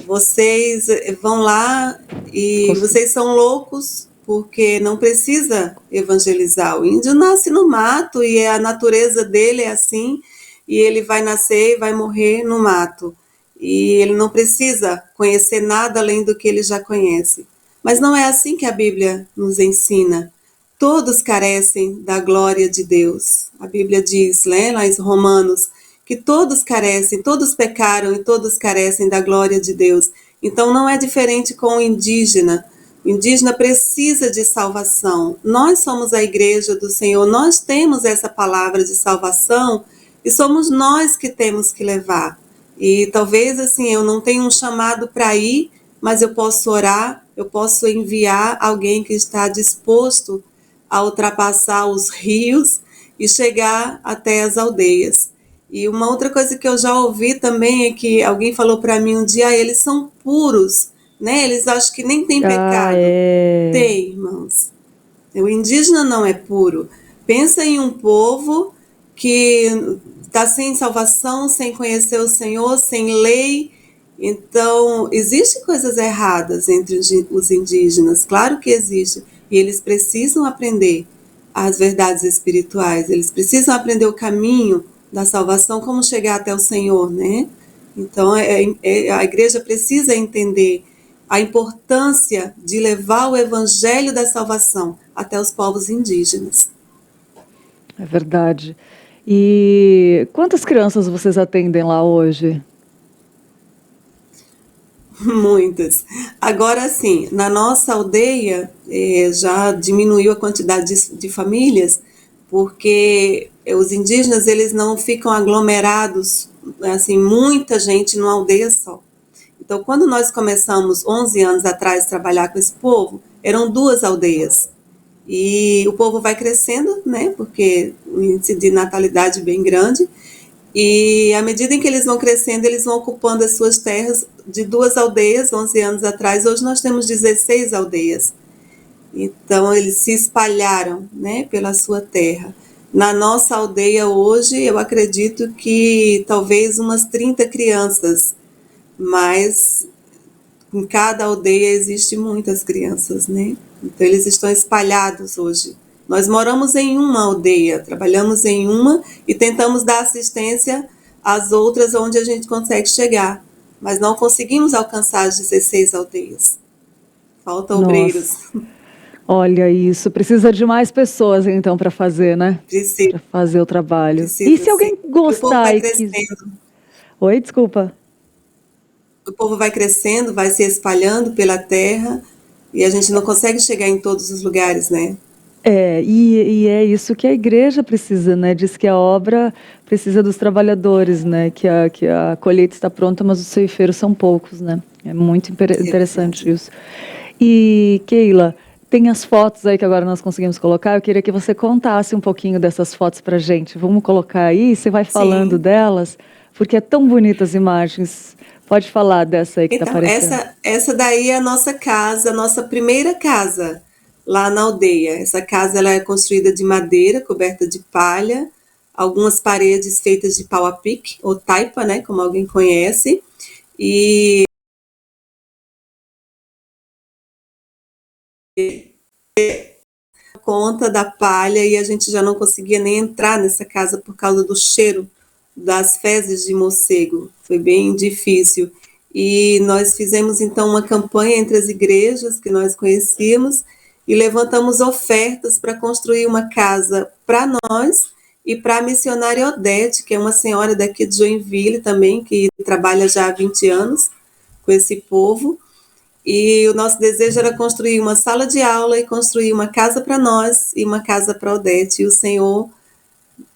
Speaker 8: vocês vão lá e vocês são loucos porque não precisa evangelizar. O índio nasce no mato e a natureza dele é assim, e ele vai nascer e vai morrer no mato. E ele não precisa conhecer nada além do que ele já conhece. Mas não é assim que a Bíblia nos ensina. Todos carecem da glória de Deus. A Bíblia diz, né, lá em Romanos, que todos carecem, todos pecaram e todos carecem da glória de Deus. Então não é diferente com o indígena. O indígena precisa de salvação. Nós somos a igreja do Senhor, nós temos essa palavra de salvação e somos nós que temos que levar. E talvez assim, eu não tenha um chamado para ir, mas eu posso orar, eu posso enviar alguém que está disposto a ultrapassar os rios e chegar até as aldeias. E uma outra coisa que eu já ouvi também é que alguém falou para mim um dia, eles são puros, né? Eles acham que nem tem pecado. Tem, irmãos. O indígena não é puro. Pensa em um povo que está sem salvação, sem conhecer o Senhor, sem lei. Então, existem coisas erradas entre os indígenas, claro que existe. E eles precisam aprender as verdades espirituais, eles precisam aprender o caminho da salvação, como chegar até o Senhor, né? Então, a igreja precisa entender a importância de levar o evangelho da salvação até os povos indígenas.
Speaker 1: É verdade. E quantas crianças vocês atendem lá hoje?
Speaker 8: Muitas. Agora sim, na nossa aldeia já diminuiu a quantidade de famílias, porque os indígenas eles não ficam aglomerados, assim, muita gente numa aldeia só. Então, quando nós começamos 11 anos atrás a trabalhar com esse povo, eram 2 aldeias. E o povo vai crescendo, né, porque o índice de natalidade é bem grande, e à medida em que eles vão crescendo, eles vão ocupando as suas terras de 2 aldeias, 11 anos atrás. Hoje nós temos 16 aldeias. Então, eles se espalharam, né, pela sua terra. Na nossa aldeia hoje, eu acredito que talvez umas 30 crianças, mas em cada aldeia existe muitas crianças, né? Então, eles estão espalhados hoje. Nós moramos em uma aldeia, trabalhamos em uma e tentamos dar assistência às outras onde a gente consegue chegar, mas não conseguimos alcançar as 16 aldeias. Faltam obreiros.
Speaker 1: Olha isso, precisa de mais pessoas então para fazer, né?
Speaker 8: Precisa.
Speaker 1: Para fazer o trabalho.
Speaker 8: Precisa,
Speaker 1: e se alguém
Speaker 8: sim.
Speaker 1: gostar e quiser... Oi, desculpa.
Speaker 8: O povo vai crescendo, vai se espalhando pela terra e a gente não consegue chegar em todos os lugares, né?
Speaker 1: E é isso que a igreja precisa, né? Diz que a obra precisa dos trabalhadores, né? Que a colheita está pronta, mas os ceifeiros são poucos, né? É muito interessante isso. E, Keila, tem as fotos aí que agora nós conseguimos colocar. Eu queria que você contasse um pouquinho dessas fotos pra gente. Vamos colocar aí, você vai falando delas, porque é tão bonitas as imagens. Pode falar dessa aí que está aparecendo.
Speaker 8: Essa daí é a nossa casa, a nossa primeira casa lá na aldeia. Essa casa ela é construída de madeira, coberta de palha, algumas paredes feitas de pau a pique, ou taipa, né, como alguém conhece, e conta da palha, e a gente já não conseguia nem entrar nessa casa por causa do cheiro das fezes de morcego. Foi bem difícil. E nós fizemos então uma campanha entre as igrejas que nós conhecíamos e levantamos ofertas para construir uma casa para nós e para a missionária Odete, que é uma senhora daqui de Joinville também, que trabalha já há 20 anos com esse povo. E o nosso desejo era construir uma sala de aula e construir uma casa para nós e uma casa para Odete. E o Senhor,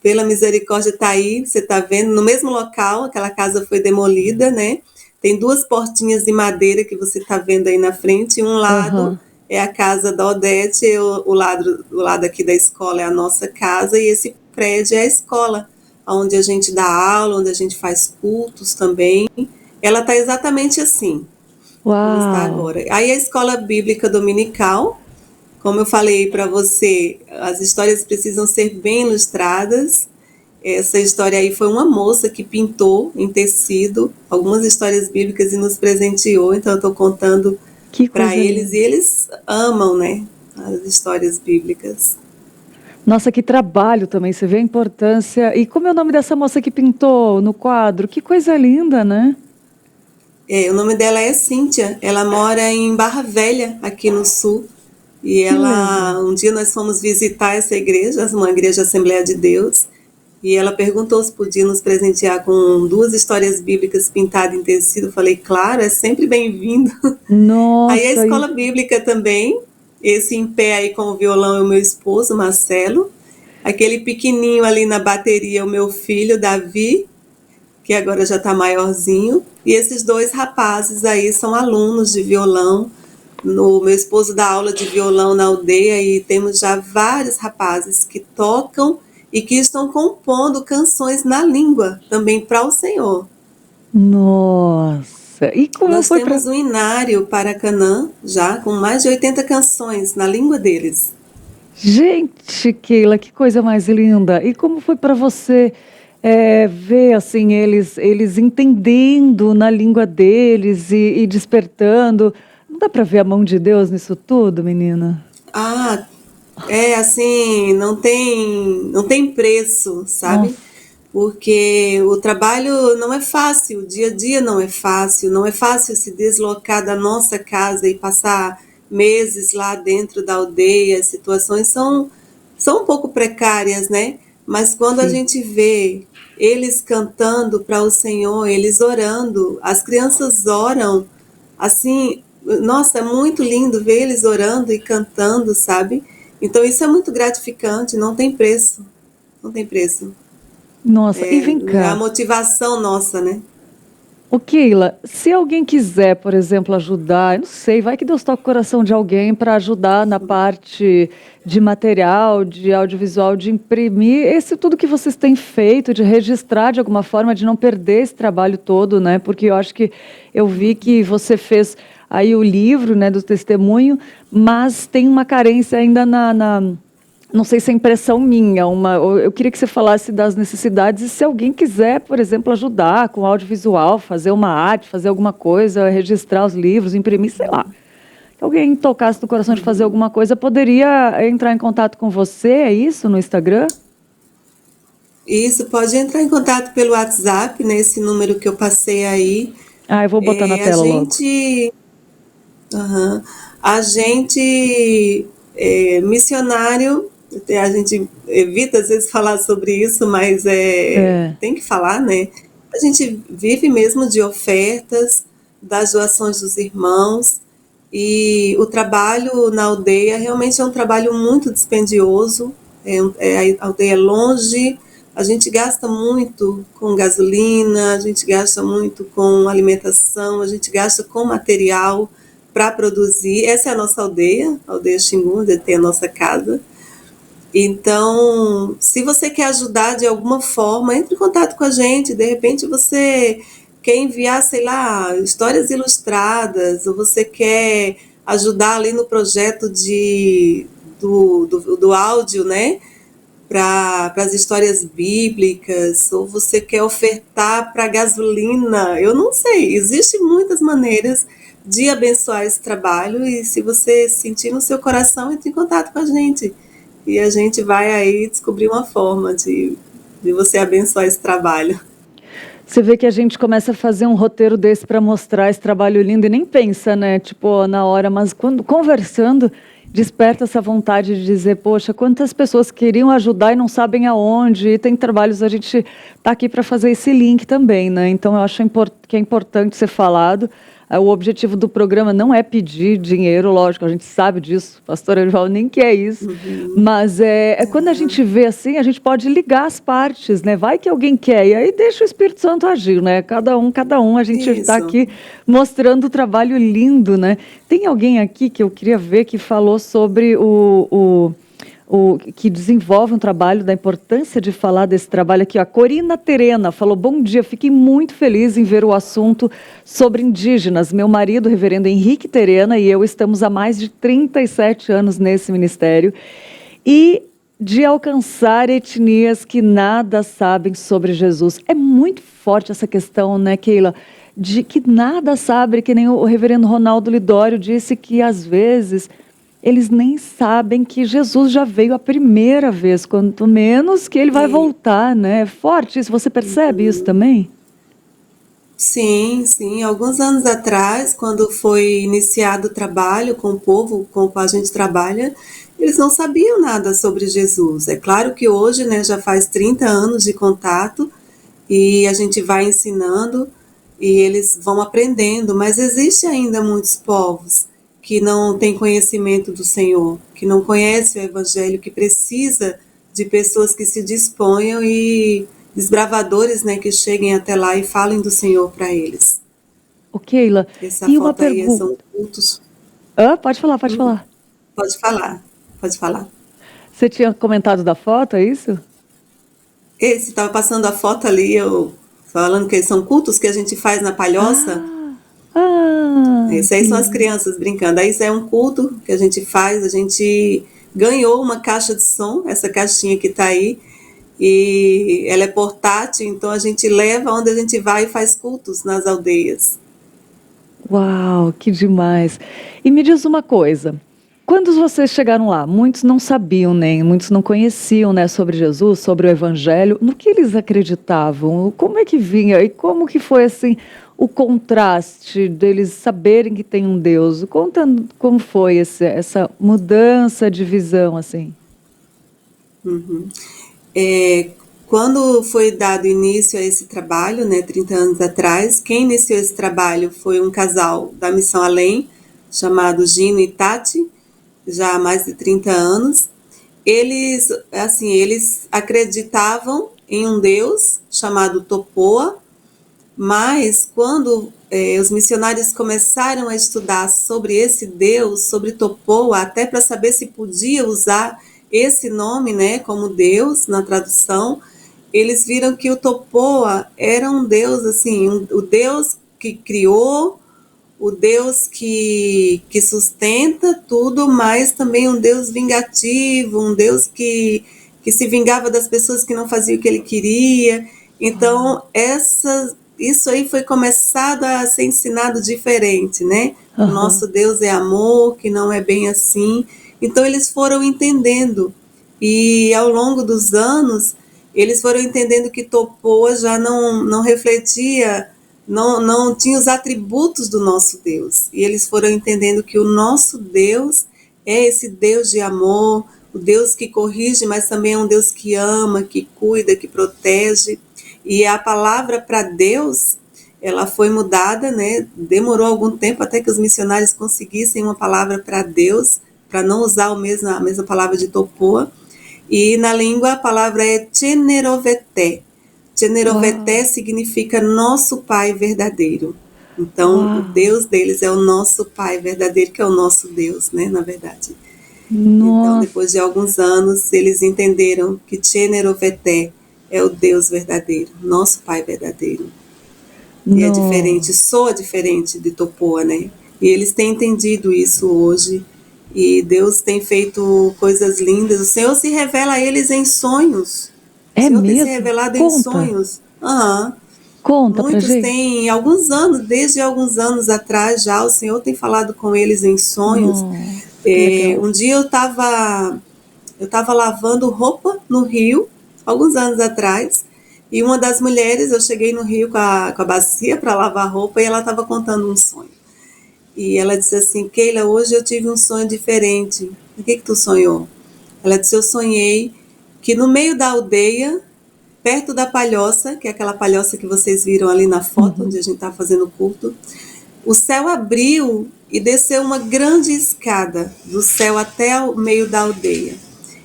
Speaker 8: pela misericórdia, está aí, você está vendo, no mesmo local, aquela casa foi demolida, né? Tem 2 portinhas de madeira que você está vendo aí na frente, um lado é a casa da Odete, o lado aqui da escola é a nossa casa, e esse prédio é a escola, onde a gente dá aula, onde a gente faz cultos também. Ela está exatamente assim, como está agora. Aí a escola bíblica dominical, Como eu falei para você, as histórias precisam ser bem ilustradas. Essa história aí foi uma moça que pintou em tecido algumas histórias bíblicas e nos presenteou, então eu estou contando para eles, e eles amam, né, as histórias bíblicas.
Speaker 1: Nossa, que trabalho também, você vê a importância. E como é o nome dessa moça que pintou no quadro? Que coisa linda, né?
Speaker 8: O nome dela é Cíntia, ela mora em Barra Velha, aqui no sul. E um dia nós fomos visitar essa igreja, uma igreja Assembleia de Deus, e ela perguntou se podia nos presentear com 2 histórias bíblicas pintadas em tecido. Eu falei, claro, é sempre bem-vindo.
Speaker 1: Nossa.
Speaker 8: Aí a escola bíblica também, esse em pé aí com o violão é o meu esposo, Marcelo. Aquele pequenininho ali na bateria é o meu filho, Davi, que agora já está maiorzinho. E esses 2 rapazes aí são alunos de violão. Meu esposo dá aula de violão na aldeia e temos já vários rapazes que tocam e que estão compondo canções na língua também para o Senhor.
Speaker 1: Nossa! E como
Speaker 8: Nós
Speaker 1: foi
Speaker 8: temos um inário para Canaã, já com mais de 80 canções na língua deles.
Speaker 1: Gente, Keila, que coisa mais linda! E como foi para você ver assim eles entendendo na língua deles e despertando? Não dá para ver a mão de Deus nisso tudo, menina?
Speaker 8: Ah, assim, não tem preço, sabe?
Speaker 1: Nossa.
Speaker 8: Porque o trabalho não é fácil, o dia a dia não é fácil se deslocar da nossa casa e passar meses lá dentro da aldeia. As situações são um pouco precárias, né? Mas quando a gente vê eles cantando para o Senhor, eles orando, as crianças oram, assim, nossa, é muito lindo ver eles orando e cantando, sabe? Então isso é muito gratificante, não tem preço, não tem preço.
Speaker 1: Nossa, e vem
Speaker 8: É a
Speaker 1: cá.
Speaker 8: motivação nossa, né?
Speaker 1: Ô, Keila, se alguém quiser, por exemplo, ajudar, eu não sei, vai que Deus toca o coração de alguém para ajudar na parte de material, de audiovisual, de imprimir, esse tudo que vocês têm feito, de registrar de alguma forma, de não perder esse trabalho todo, né? Porque eu acho que eu vi que você fez aí o livro, né, do testemunho, mas tem uma carência ainda não sei se é impressão minha, eu queria que você falasse das necessidades e se alguém quiser, por exemplo, ajudar com audiovisual, fazer uma arte, fazer alguma coisa, registrar os livros, imprimir, sei lá. Se alguém tocasse no coração de fazer alguma coisa, poderia entrar em contato com você, é isso, no Instagram?
Speaker 8: Isso, pode entrar em contato pelo WhatsApp, nesse número que eu passei aí.
Speaker 1: Ah, eu vou botar na tela logo.
Speaker 8: A gente missionário, a gente evita às vezes falar sobre isso, mas tem que falar, né? A gente vive mesmo de ofertas, das doações dos irmãos, e o trabalho na aldeia realmente é um trabalho muito dispendioso. A aldeia é longe, a gente gasta muito com gasolina, a gente gasta muito com alimentação, a gente gasta com material para produzir. Essa é a nossa aldeia, a aldeia Xingu, onde tem a nossa casa. Então, se você quer ajudar de alguma forma, entre em contato com a gente. De repente você quer enviar, sei lá, histórias ilustradas, ou você quer ajudar ali no projeto do áudio, né? Para as histórias bíblicas, ou você quer ofertar para gasolina. Eu não sei, existem muitas maneiras de abençoar esse trabalho, e se você sentir no seu coração, entre em contato com a gente. E a gente vai aí descobrir uma forma de você abençoar esse trabalho.
Speaker 1: Você vê que a gente começa a fazer um roteiro desse para mostrar esse trabalho lindo e nem pensa, né? Tipo, na hora, mas quando conversando, desperta essa vontade de dizer, poxa, quantas pessoas queriam ajudar e não sabem aonde, e tem trabalhos, a gente está aqui para fazer esse link também, né? Então eu acho que é importante ser falado. O objetivo do programa não é pedir dinheiro, lógico, a gente sabe disso, pastor Erival nem quer isso, mas quando a gente vê assim, a gente pode ligar as partes, né? Vai que alguém quer, e aí deixa o Espírito Santo agir, né? Cada um, a gente está aqui mostrando o trabalho lindo, né? Tem alguém aqui que eu queria ver que falou sobre o que desenvolve um trabalho da importância de falar desse trabalho aqui. A Corina Terena falou: bom dia, fiquei muito feliz em ver o assunto sobre indígenas. Meu marido, o reverendo Henrique Terena, e eu estamos há mais de 37 anos nesse ministério, e de alcançar etnias que nada sabem sobre Jesus. É muito forte essa questão, né, Keila? De que nada sabe, que nem o reverendo Ronaldo Lidório disse que às vezes eles nem sabem que Jesus já veio a primeira vez, quanto menos que ele vai voltar, né? É forte isso, você percebe isso também?
Speaker 8: Sim, sim. Alguns anos atrás, quando foi iniciado o trabalho com o povo com o qual a gente trabalha, eles não sabiam nada sobre Jesus. É claro que hoje, né, já faz 30 anos de contato e a gente vai ensinando e eles vão aprendendo, mas existe ainda muitos povos que não têm conhecimento do Senhor, que não conhecem o Evangelho, que precisa de pessoas que se disponham e desbravadores, né, que cheguem até lá e falem do Senhor para eles.
Speaker 1: Ô, Keila,
Speaker 8: Essa
Speaker 1: e uma
Speaker 8: foto aí
Speaker 1: pergunta.
Speaker 8: são cultos.
Speaker 1: Pode falar, pode falar.
Speaker 8: Pode falar, pode falar.
Speaker 1: Você tinha comentado da foto, é isso?
Speaker 8: Esse estava passando a foto ali, eu falando que são cultos que a gente faz na Palhoça. Esse aí são as crianças brincando. Aí isso é um culto que a gente faz, a gente ganhou uma caixa de som, essa caixinha que está aí, e ela é portátil, então a gente leva onde a gente vai e faz cultos nas aldeias.
Speaker 1: Uau, que demais. E me diz uma coisa, quando vocês chegaram lá, muitos não sabiam nem, muitos não conheciam, né, sobre Jesus, sobre o Evangelho, no que eles acreditavam? Como é que vinha? E como que foi, assim, o contraste deles saberem que tem um Deus? Conta como foi essa mudança de visão, assim.
Speaker 8: Quando foi dado início a esse trabalho, né, 30 anos atrás, quem iniciou esse trabalho foi um casal da Missão Além, chamado Gino e Tati, já há mais de 30 anos. Eles acreditavam em um Deus chamado Topoa, mas quando os missionários começaram a estudar sobre esse Deus, sobre Topoa, até para saber se podia usar esse nome, né, como Deus na tradução, eles viram que o Topoa era um Deus, assim, o Deus que criou, o Deus que sustenta tudo, mas também um Deus vingativo, um Deus que se vingava das pessoas que não faziam o que ele queria. Então, isso aí foi começado a ser ensinado diferente, né? O nosso Deus é amor, que não é bem assim. Então, eles foram entendendo. E, ao longo dos anos, eles foram entendendo que Topoa já não refletia, não tinha os atributos do nosso Deus. E eles foram entendendo que o nosso Deus é esse Deus de amor, o Deus que corrige, mas também é um Deus que ama, que cuida, que protege. E a palavra para Deus, ela foi mudada, né? Demorou algum tempo até que os missionários conseguissem uma palavra para Deus, para não usar a mesma palavra de Topoa. E na língua a palavra é Tcheneroveté. Tcheneroveté significa nosso Pai verdadeiro. Então, o Deus deles é o nosso Pai verdadeiro, que é o nosso Deus, né, na verdade. Então, depois de alguns anos, eles entenderam que Tcheneroveté é o Deus verdadeiro, nosso Pai verdadeiro. E é diferente, soa diferente de Topoa, né? E eles têm entendido isso hoje. E Deus tem feito coisas lindas. O Senhor se revela a eles em sonhos.
Speaker 1: É
Speaker 8: o Senhor
Speaker 1: mesmo?
Speaker 8: tem se revelado em sonhos.
Speaker 1: Conta pra
Speaker 8: Muitos
Speaker 1: gente.
Speaker 8: têm, alguns anos, desde alguns anos atrás já, o Senhor tem falado com eles em sonhos. Um dia eu estava lavando roupa no rio, alguns anos atrás, e uma das mulheres, eu cheguei no rio com a bacia para lavar roupa e ela estava contando um sonho. E ela disse assim: Keila, hoje eu tive um sonho diferente. O que tu sonhou? Ela disse: eu sonhei que no meio da aldeia, perto da palhoça, que é aquela palhoça que vocês viram ali na foto, onde a gente está fazendo o culto, o céu abriu e desceu uma grande escada do céu até o meio da aldeia.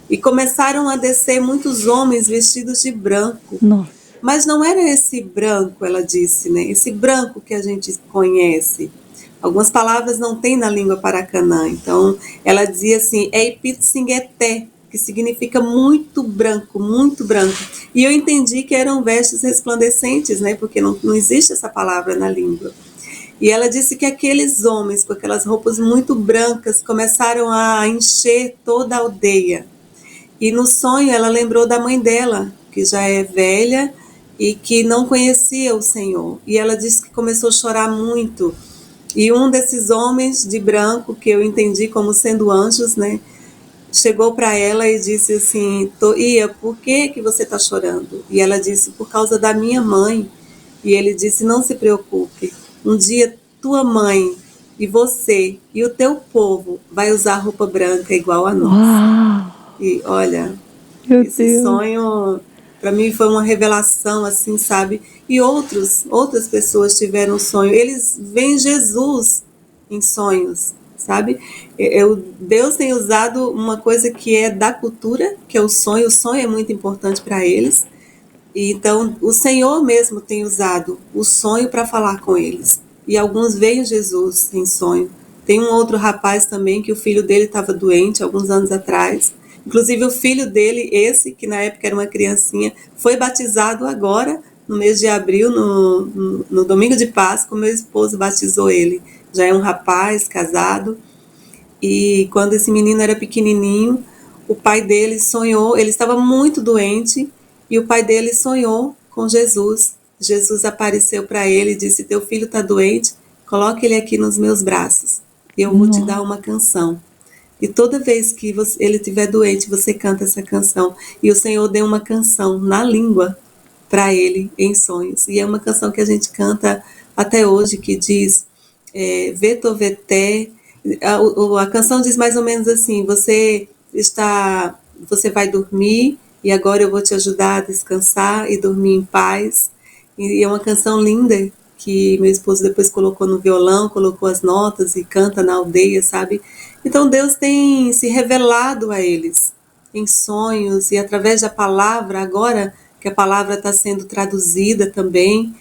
Speaker 8: E começaram a descer muitos homens vestidos de branco. Mas não era esse branco, ela disse, né? Esse branco que a gente conhece. Algumas palavras não tem na língua paracanã. Então, ela dizia assim, Eipitsingueté, que significa muito branco, muito branco. E eu entendi que eram vestes resplandecentes, né? Porque não existe essa palavra na língua. E ela disse que aqueles homens com aquelas roupas muito brancas começaram a encher toda a aldeia. E no sonho ela lembrou da mãe dela, que já é velha e que não conhecia o Senhor. E ela disse que começou a chorar muito. E um desses homens de branco, que eu entendi como sendo anjos, né, chegou para ela e disse assim: Ia, por que você está chorando? E ela disse: por causa da minha mãe. E ele disse: não se preocupe, um dia tua mãe e você e o teu povo vai usar roupa branca igual a nós.
Speaker 1: Uau!
Speaker 8: E olha,
Speaker 1: Meu
Speaker 8: esse
Speaker 1: Deus.
Speaker 8: sonho para mim foi uma revelação, assim, sabe? E outras pessoas tiveram sonho. Eles veem Jesus em sonhos, sabe? Deus tem usado uma coisa que é da cultura, que é o sonho. O sonho é muito importante para eles. E então, o Senhor mesmo tem usado o sonho para falar com eles. E alguns veem Jesus em sonho. Tem um outro rapaz também que o filho dele estava doente alguns anos atrás. Inclusive o filho dele, esse que na época era uma criancinha, foi batizado agora, no mês de abril, no domingo de Páscoa. Meu esposo batizou ele. Já é um rapaz casado. E quando esse menino era pequenininho, o pai dele sonhou, ele estava muito doente, e o pai dele sonhou com Jesus. Jesus apareceu para ele e disse: teu filho está doente, coloque ele aqui nos meus braços, e eu vou te dar uma canção. E toda vez que ele estiver doente, você canta essa canção. E o Senhor deu uma canção na língua para ele, em sonhos. E é uma canção que a gente canta até hoje, que diz: Veto Veté. A canção diz mais ou menos assim: você vai dormir, e agora eu vou te ajudar a descansar e dormir em paz. E é uma canção linda, que meu esposo depois colocou no violão, colocou as notas e canta na aldeia, sabe? Então Deus tem se revelado a eles em sonhos e através da palavra. Agora que a palavra está sendo traduzida também,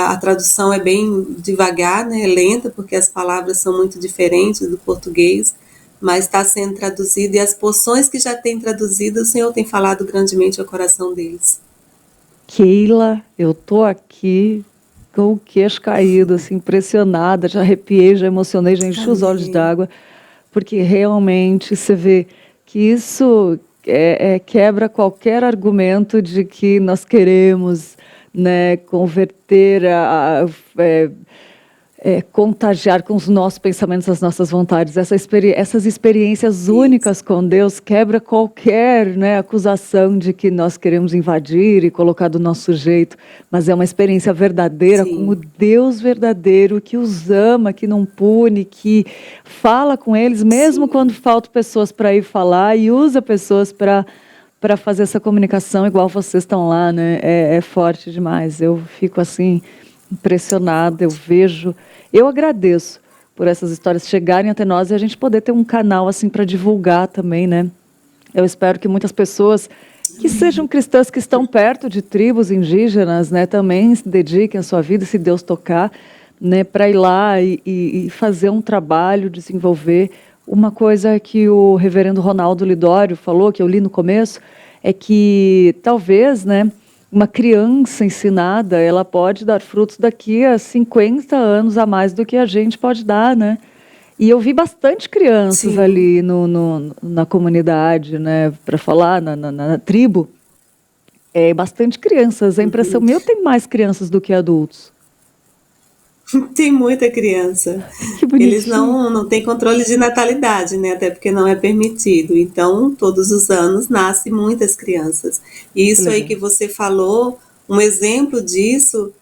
Speaker 8: a tradução é bem devagar, né, lenta, porque as palavras são muito diferentes do português, mas está sendo traduzida, e as porções que já tem traduzido, o Senhor tem falado grandemente ao coração deles.
Speaker 1: Keila, eu tô aqui com o queixo caído, assim, impressionada, já arrepiei, já emocionei, já enchi os olhos d'água, porque realmente você vê que isso quebra qualquer argumento de que nós queremos, né, converter, contagiar com os nossos pensamentos as nossas vontades. Essas experiências únicas com Deus quebra qualquer, né, acusação de que nós queremos invadir e colocar do nosso jeito, mas é uma experiência verdadeira com o Deus verdadeiro que os ama, que não pune, que fala com eles, mesmo quando faltam pessoas para ir falar, e usa pessoas para fazer essa comunicação, igual vocês estão lá, né? É forte demais. Eu fico assim impressionada, eu agradeço por essas histórias chegarem até nós e a gente poder ter um canal assim para divulgar também, né? Eu espero que muitas pessoas que sejam cristãs, que estão perto de tribos indígenas, né, também se dediquem a sua vida, se Deus tocar, né, para ir lá e fazer um trabalho, desenvolver. Uma coisa que o reverendo Ronaldo Lidório falou, que eu li no começo, é que talvez, né, uma criança ensinada, ela pode dar frutos daqui a 50 anos a mais do que a gente pode dar, né? E eu vi bastante crianças ali na comunidade, né, para falar, na tribo. Bastante crianças. A impressão minha, tem mais crianças do que adultos.
Speaker 8: Tem muita criança. Eles não têm controle de natalidade, né? Até porque não é permitido. Então, todos os anos nascem muitas crianças. E isso aí que você falou, um exemplo disso,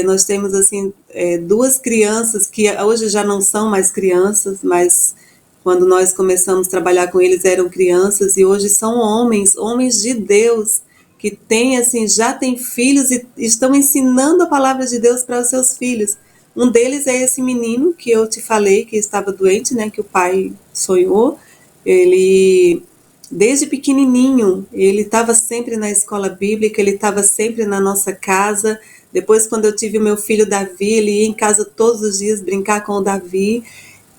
Speaker 8: nós temos assim 2 crianças que hoje já não são mais crianças, mas quando nós começamos a trabalhar com eles eram crianças, e hoje são homens de Deus, que têm, assim, já têm filhos e estão ensinando a palavra de Deus para os seus filhos. Um deles é esse menino que eu te falei, que estava doente, né, que o pai sonhou. Ele, desde pequenininho, ele estava sempre na escola bíblica, ele estava sempre na nossa casa. Depois, quando eu tive o meu filho Davi, ele ia em casa todos os dias brincar com o Davi.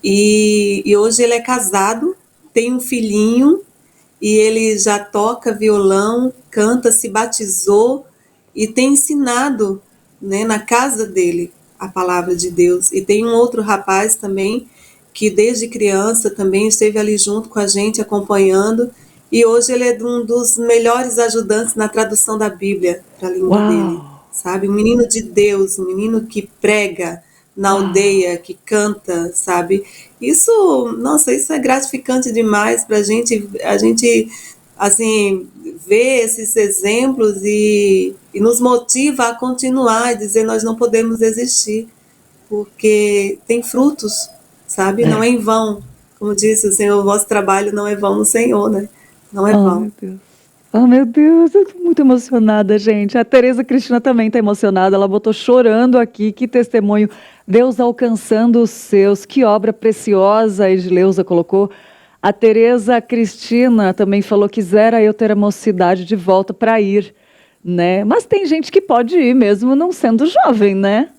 Speaker 8: E hoje ele é casado, tem um filhinho, e ele já toca violão, canta, se batizou e tem ensinado, né, na casa dele a palavra de Deus. E tem um outro rapaz também que desde criança também esteve ali junto com a gente, acompanhando, e hoje ele é um dos melhores ajudantes na tradução da Bíblia para a língua dele, sabe? Um menino de Deus, um menino que prega na aldeia, que canta, sabe? Isso, nossa, isso é gratificante demais para a gente, assim, ver esses exemplos e nos motiva a continuar e dizer nós não podemos desistir, porque tem frutos, sabe? Não é em vão. Como disse o Senhor, o vosso trabalho não é vão no Senhor, né? Não é vão.
Speaker 1: Meu Deus. Oh, meu Deus, eu tô muito emocionada, gente. A Tereza Cristina também tá emocionada, ela botou chorando aqui, que testemunho. Deus alcançando os seus, que obra preciosa a Edileuza colocou. A Tereza Cristina também falou que quisera eu ter a mocidade de volta para ir, né? Mas tem gente que pode ir mesmo não sendo jovem, né?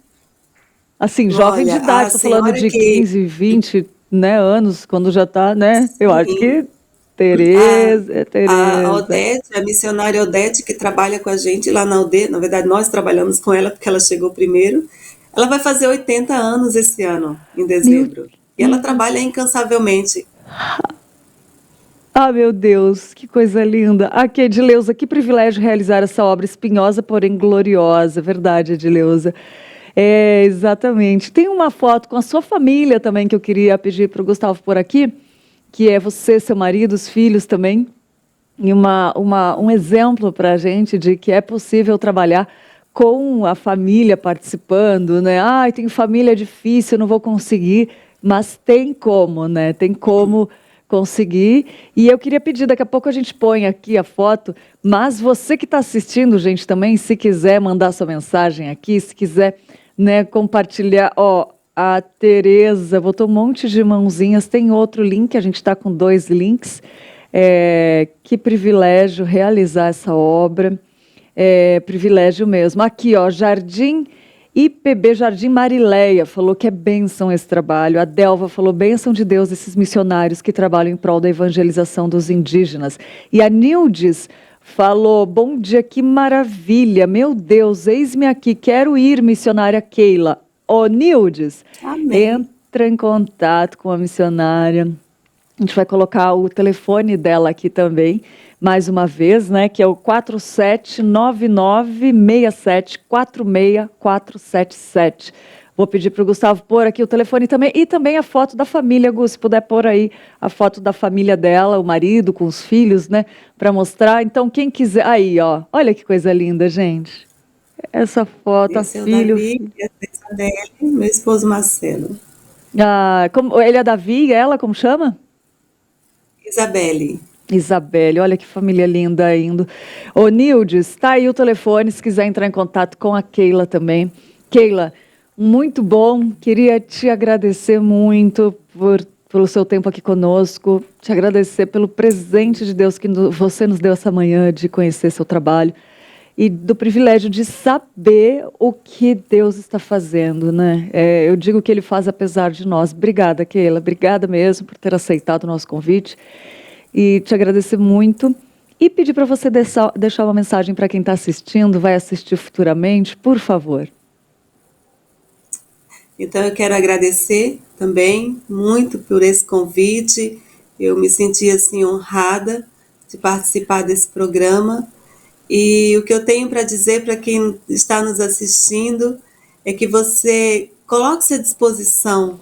Speaker 1: Assim, jovem de
Speaker 8: Olha,
Speaker 1: idade,
Speaker 8: a
Speaker 1: tô falando
Speaker 8: senhora
Speaker 1: de
Speaker 8: que
Speaker 1: 15, 20, né, anos, quando já tá, né? Eu acho
Speaker 8: sim,
Speaker 1: que
Speaker 8: a,
Speaker 1: Tereza,
Speaker 8: a
Speaker 1: Tereza.
Speaker 8: Odete, a missionária Odete, que trabalha com a gente lá na aldeia, na verdade nós trabalhamos com ela porque ela chegou primeiro, ela vai fazer 80 anos esse ano, em
Speaker 1: Meu
Speaker 8: dezembro. E ela
Speaker 1: Deus.
Speaker 8: trabalha incansavelmente.
Speaker 1: Ah, meu Deus, que coisa linda. Aqui, Edileuza, que privilégio realizar essa obra espinhosa, porém gloriosa. Verdade, Edileuza. É, exatamente. Tem uma foto com a sua família também que eu queria pedir para o Gustavo por aqui, que é você, seu marido, os filhos também, e um exemplo para a gente de que é possível trabalhar com a família participando, né? Ai, tem família difícil, eu não vou conseguir, mas tem como, né? Tem como conseguir. E eu queria pedir, daqui a pouco a gente põe aqui a foto, mas você que está assistindo, gente, também, se quiser mandar sua mensagem aqui, se quiser, né, compartilhar, ó, a Tereza botou um monte de mãozinhas, tem outro link, a gente está com 2 links. Que privilégio realizar essa obra, privilégio mesmo. Aqui, ó, Jardim IPB, Jardim Marileia, falou que é bênção esse trabalho. A Delva falou, bênção de Deus esses missionários que trabalham em prol da evangelização dos indígenas. E a Nildes falou, bom dia, que maravilha, meu Deus, eis-me aqui, quero ir, missionária Keila. Ô, Nildes,
Speaker 8: Amém.
Speaker 1: entra em contato com a missionária. A gente vai colocar o telefone dela aqui também, mais uma vez, né? Que é o 4799674647. Vou pedir para o Gustavo pôr aqui o telefone também e também a foto da família, Gus, se puder pôr aí a foto da família dela, o marido com os filhos, né? Para mostrar. Então, quem quiser. Aí, ó. Olha que coisa linda, gente. Essa foto, a
Speaker 8: Esse é o
Speaker 1: filho.
Speaker 8: Davi, essa é a Isabelle, meu esposo Marcelo.
Speaker 1: Ah, ele é Davi, ela, como chama?
Speaker 8: Isabelle.
Speaker 1: Isabelle, olha que família linda indo. Ô, Nildes, tá aí o telefone, se quiser entrar em contato com a Keila também. Keila, muito bom, queria te agradecer muito pelo seu tempo aqui conosco, te agradecer pelo presente de Deus que você nos deu essa manhã de conhecer seu trabalho e do privilégio de saber o que Deus está fazendo, né? Eu digo que Ele faz apesar de nós. Obrigada, Keila, obrigada mesmo por ter aceitado o nosso convite e te agradecer muito e pedir para você deixar uma mensagem para quem está assistindo, vai assistir futuramente, por favor.
Speaker 8: Então eu quero agradecer também muito por esse convite. Eu me senti assim honrada de participar desse programa. E o que eu tenho para dizer para quem está nos assistindo é que você coloque-se à disposição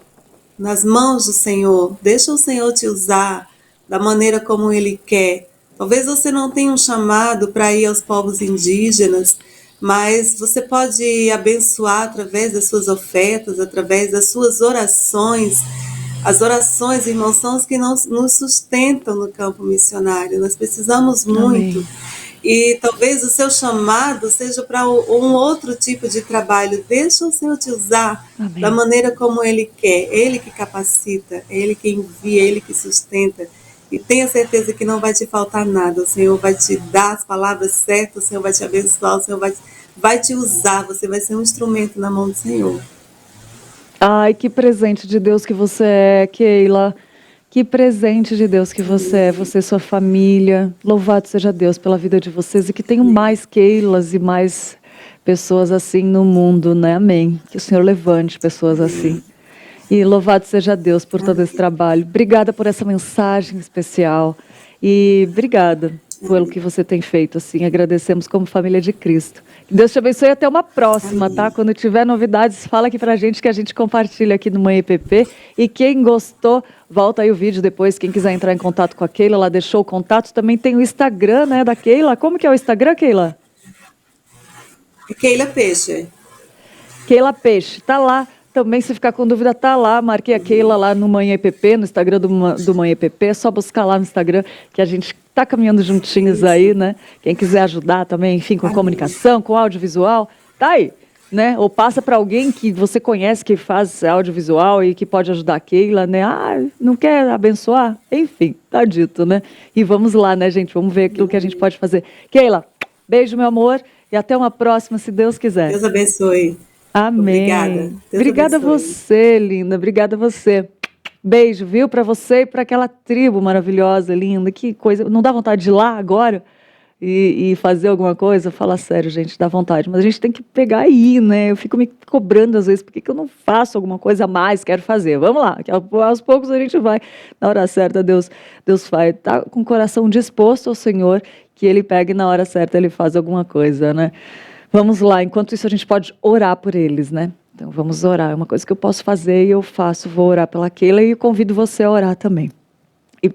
Speaker 8: nas mãos do Senhor. Deixa o Senhor te usar da maneira como Ele quer. Talvez você não tenha um chamado para ir aos povos indígenas, mas você pode abençoar através das suas ofertas, através das suas orações. As orações, irmãos, são as que nos sustentam no campo missionário. Nós precisamos muito.
Speaker 1: Amém.
Speaker 8: E talvez o seu chamado seja para um outro tipo de trabalho. Deixa o Senhor te usar
Speaker 1: Amém.
Speaker 8: da maneira como Ele quer. É Ele que capacita, é Ele que envia, é Ele que sustenta. E tenha certeza que não vai te faltar nada. O Senhor vai te dar as palavras certas, o Senhor vai te abençoar, o Senhor vai te usar. Você vai ser um instrumento na mão do Senhor.
Speaker 1: Ai, que presente de Deus que você é, Keila. Que presente de Deus que você é, você e sua família. Louvado seja Deus pela vida de vocês e que tenham mais Keilas e mais pessoas assim no mundo, né? Amém. Que o Senhor levante pessoas assim. E louvado seja Deus por todo esse trabalho. Obrigada por essa mensagem especial. E obrigada pelo que você tem feito, assim. Agradecemos como família de Cristo. Que Deus te abençoe e até uma próxima, tá? Quando tiver novidades, fala aqui pra gente que a gente compartilha aqui no Manhã EPP. E quem gostou, volta aí o vídeo depois. Quem quiser entrar em contato com a Keila, ela deixou o contato. Também tem o Instagram, né, da Keila. Como que é o Instagram, Keila?
Speaker 8: Keila Peixe.
Speaker 1: Keila Peixe, tá lá. Também, se ficar com dúvida, tá lá. Marquei a Keila lá no Manhã EPP, no Instagram do Manhã EPP. É só buscar lá no Instagram, que a gente tá caminhando juntinhos aí, né? Quem quiser ajudar também, enfim, com comunicação, com audiovisual, tá aí, né? Ou passa para alguém que você conhece, que faz audiovisual e que pode ajudar a Keila, né? Ah, não quer abençoar? Enfim, tá dito, né? E vamos lá, né, gente? Vamos ver aquilo que a gente pode fazer. Keila, beijo, meu amor, e até uma próxima, se Deus quiser.
Speaker 8: Deus abençoe.
Speaker 1: Amém.
Speaker 8: Obrigada. Deus
Speaker 1: Obrigada
Speaker 8: abençoe.
Speaker 1: a você, linda. Obrigada a você. Beijo, viu, para você e para aquela tribo maravilhosa, linda. Que coisa. Não dá vontade de ir lá agora e fazer alguma coisa? Fala sério, gente, dá vontade. Mas a gente tem que pegar e ir, né? Eu fico me cobrando às vezes, por que eu não faço alguma coisa a mais? Quero fazer. Vamos lá, que aos poucos a gente vai. Na hora certa, Deus faz. Tá com o coração disposto ao Senhor, que Ele pega e na hora certa Ele faz alguma coisa, né? Vamos lá, enquanto isso a gente pode orar por eles, né? Então vamos orar, é uma coisa que eu posso fazer e eu faço, vou orar pela Keila e convido você a orar também. E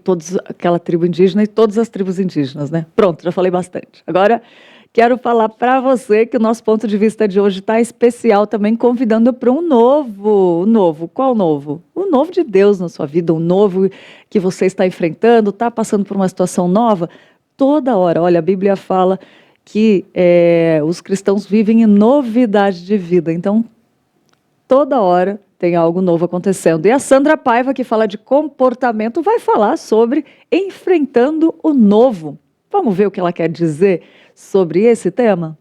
Speaker 1: aquela tribo indígena e todas as tribos indígenas, né? Pronto, já falei bastante. Agora, quero falar para você que o nosso ponto de vista de hoje está especial também, convidando para um novo. Qual novo? O novo de Deus na sua vida, o novo que você está enfrentando, está passando por uma situação nova. Toda hora, olha, a Bíblia fala que os cristãos vivem em novidade de vida. Então, toda hora tem algo novo acontecendo. E a Sandra Paiva, que fala de comportamento, vai falar sobre enfrentando o novo. Vamos ver o que ela quer dizer sobre esse tema?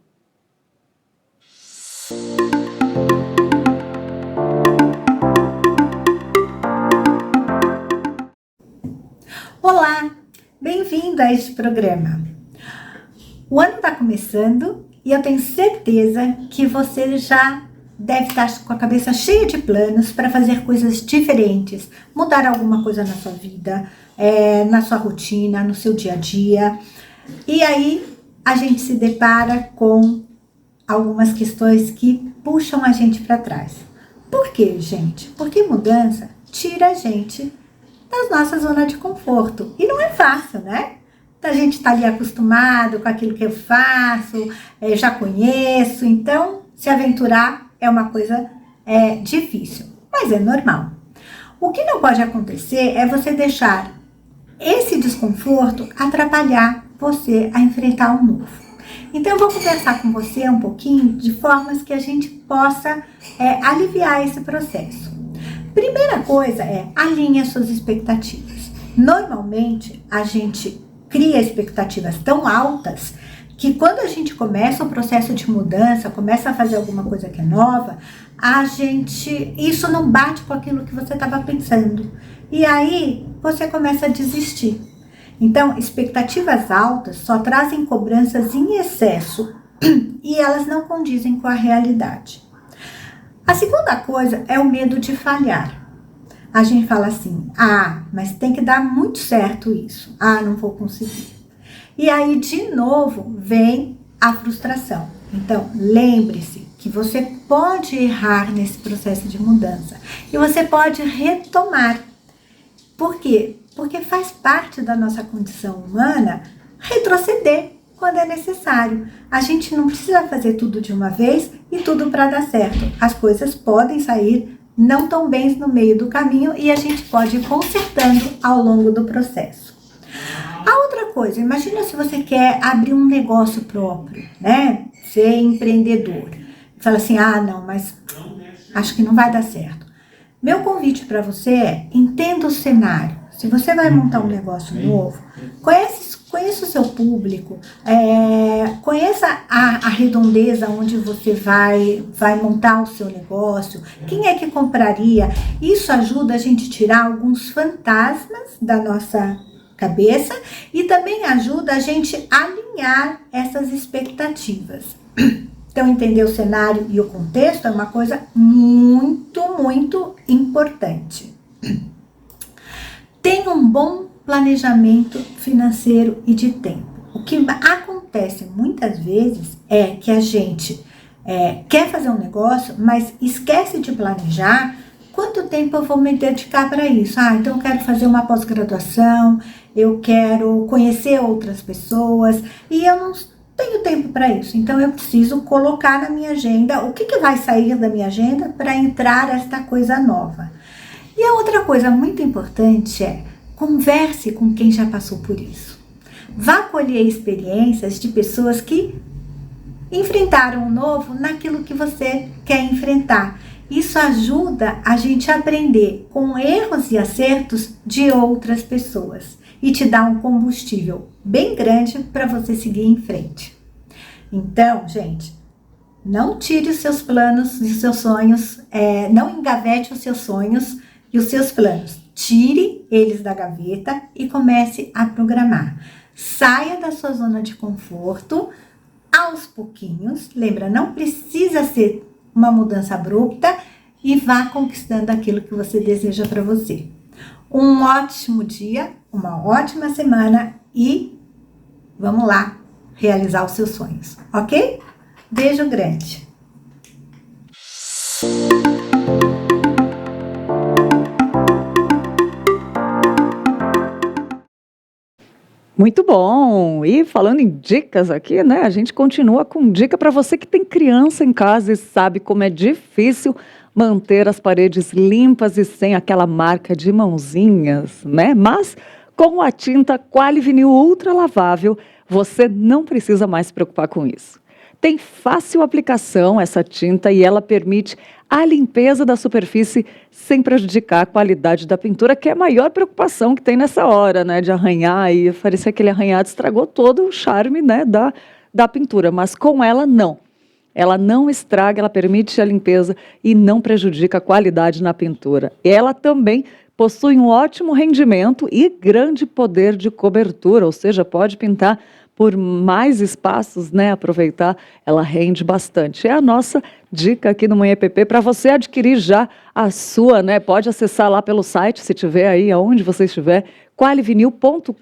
Speaker 9: Olá, bem-vindo a este programa. O ano está começando e eu tenho certeza que você já deve estar com a cabeça cheia de planos para fazer coisas diferentes, mudar alguma coisa na sua vida, na sua rotina, no seu dia a dia. E aí a gente se depara com algumas questões que puxam a gente para trás. Por quê, gente? Porque mudança tira a gente da nossa zona de conforto. E não é fácil, né? A gente está ali acostumado com aquilo que eu faço, já conheço, então se aventurar é uma coisa difícil, mas é normal. O que não pode acontecer é você deixar esse desconforto atrapalhar você a enfrentar o novo. Então eu vou conversar com você um pouquinho de formas que a gente possa aliviar esse processo. Primeira coisa alinhe as suas expectativas. Normalmente a gente cria expectativas tão altas que quando a gente começa o processo de mudança, começa a fazer alguma coisa que é nova, isso não bate com aquilo que você estava pensando. E aí você começa a desistir. Então, expectativas altas só trazem cobranças em excesso e elas não condizem com a realidade. A segunda coisa é o medo de falhar. A gente fala assim, mas tem que dar muito certo isso. Não vou conseguir. E aí, de novo, vem a frustração. Então, lembre-se que você pode errar nesse processo de mudança. E você pode retomar. Por quê? Porque faz parte da nossa condição humana retroceder quando é necessário. A gente não precisa fazer tudo de uma vez e tudo para dar certo. As coisas podem sair não tão bem no meio do caminho e a gente pode ir consertando ao longo do processo. A outra coisa, imagina se você quer abrir um negócio próprio, né? Ser empreendedor. Fala assim, não, mas acho que não vai dar certo. Meu convite para você entenda o cenário. Se você vai montar um negócio novo, conheça o seu público, conheça a redondeza onde você vai montar o seu negócio, quem é que compraria. Isso ajuda a gente a tirar alguns fantasmas da nossa cabeça e também ajuda a gente a alinhar essas expectativas. Então, entender o cenário e o contexto é uma coisa muito, muito importante. Tenha um bom planejamento financeiro e de tempo. O que acontece muitas vezes é que a gente quer fazer um negócio, mas esquece de planejar quanto tempo eu vou me dedicar para isso. Então eu quero fazer uma pós-graduação, eu quero conhecer outras pessoas e eu não tenho tempo para isso. Então eu preciso colocar na minha agenda o que vai sair da minha agenda para entrar esta coisa nova. E a outra coisa muito importante é converse com quem já passou por isso. Vá colher experiências de pessoas que enfrentaram o novo naquilo que você quer enfrentar. Isso ajuda a gente a aprender com erros e acertos de outras pessoas e te dá um combustível bem grande para você seguir em frente. Então, gente, não tire os seus planos e os seus sonhos, não engavete os seus sonhos e os seus planos. Tire eles da gaveta e comece a programar. Saia da sua zona de conforto aos pouquinhos. Lembra, não precisa ser uma mudança abrupta e vá conquistando aquilo que você deseja para você. Um ótimo dia, uma ótima semana e vamos lá realizar os seus sonhos, ok? Beijo grande!
Speaker 1: Muito bom! E falando em dicas aqui, né? A gente continua com dica para você que tem criança em casa e sabe como é difícil manter as paredes limpas e sem aquela marca de mãozinhas, né? Mas com a tinta Quali-Vinil Ultra Lavável, você não precisa mais se preocupar com isso. Tem fácil aplicação essa tinta e ela permite a limpeza da superfície sem prejudicar a qualidade da pintura, que é a maior preocupação que tem nessa hora, né? De arranhar e parecer aquele arranhado estragou todo o charme, né, da pintura. Mas com ela, não. Ela não estraga, ela permite a limpeza e não prejudica a qualidade na pintura. Ela também possui um ótimo rendimento e grande poder de cobertura, ou seja, pode pintar por mais espaços, né? Aproveitar, ela rende bastante. É a nossa dica aqui no Manhã EPP para você adquirir já a sua, né? Pode acessar lá pelo site, se tiver aí, aonde você estiver, qualivinil.com.br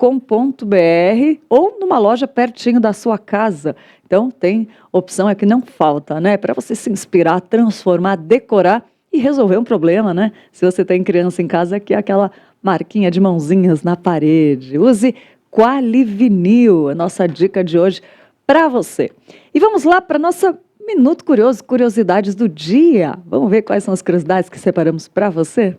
Speaker 1: ou numa loja pertinho da sua casa. Então, tem opção aqui, não falta, né? Para você se inspirar, transformar, decorar e resolver um problema, né? Se você tem criança em casa, que é aquela marquinha de mãozinhas na parede. Use Quali-Vinil, a nossa dica de hoje para você. E vamos lá para nossa Minuto Curioso, curiosidades do dia. Vamos ver quais são as curiosidades que separamos para você?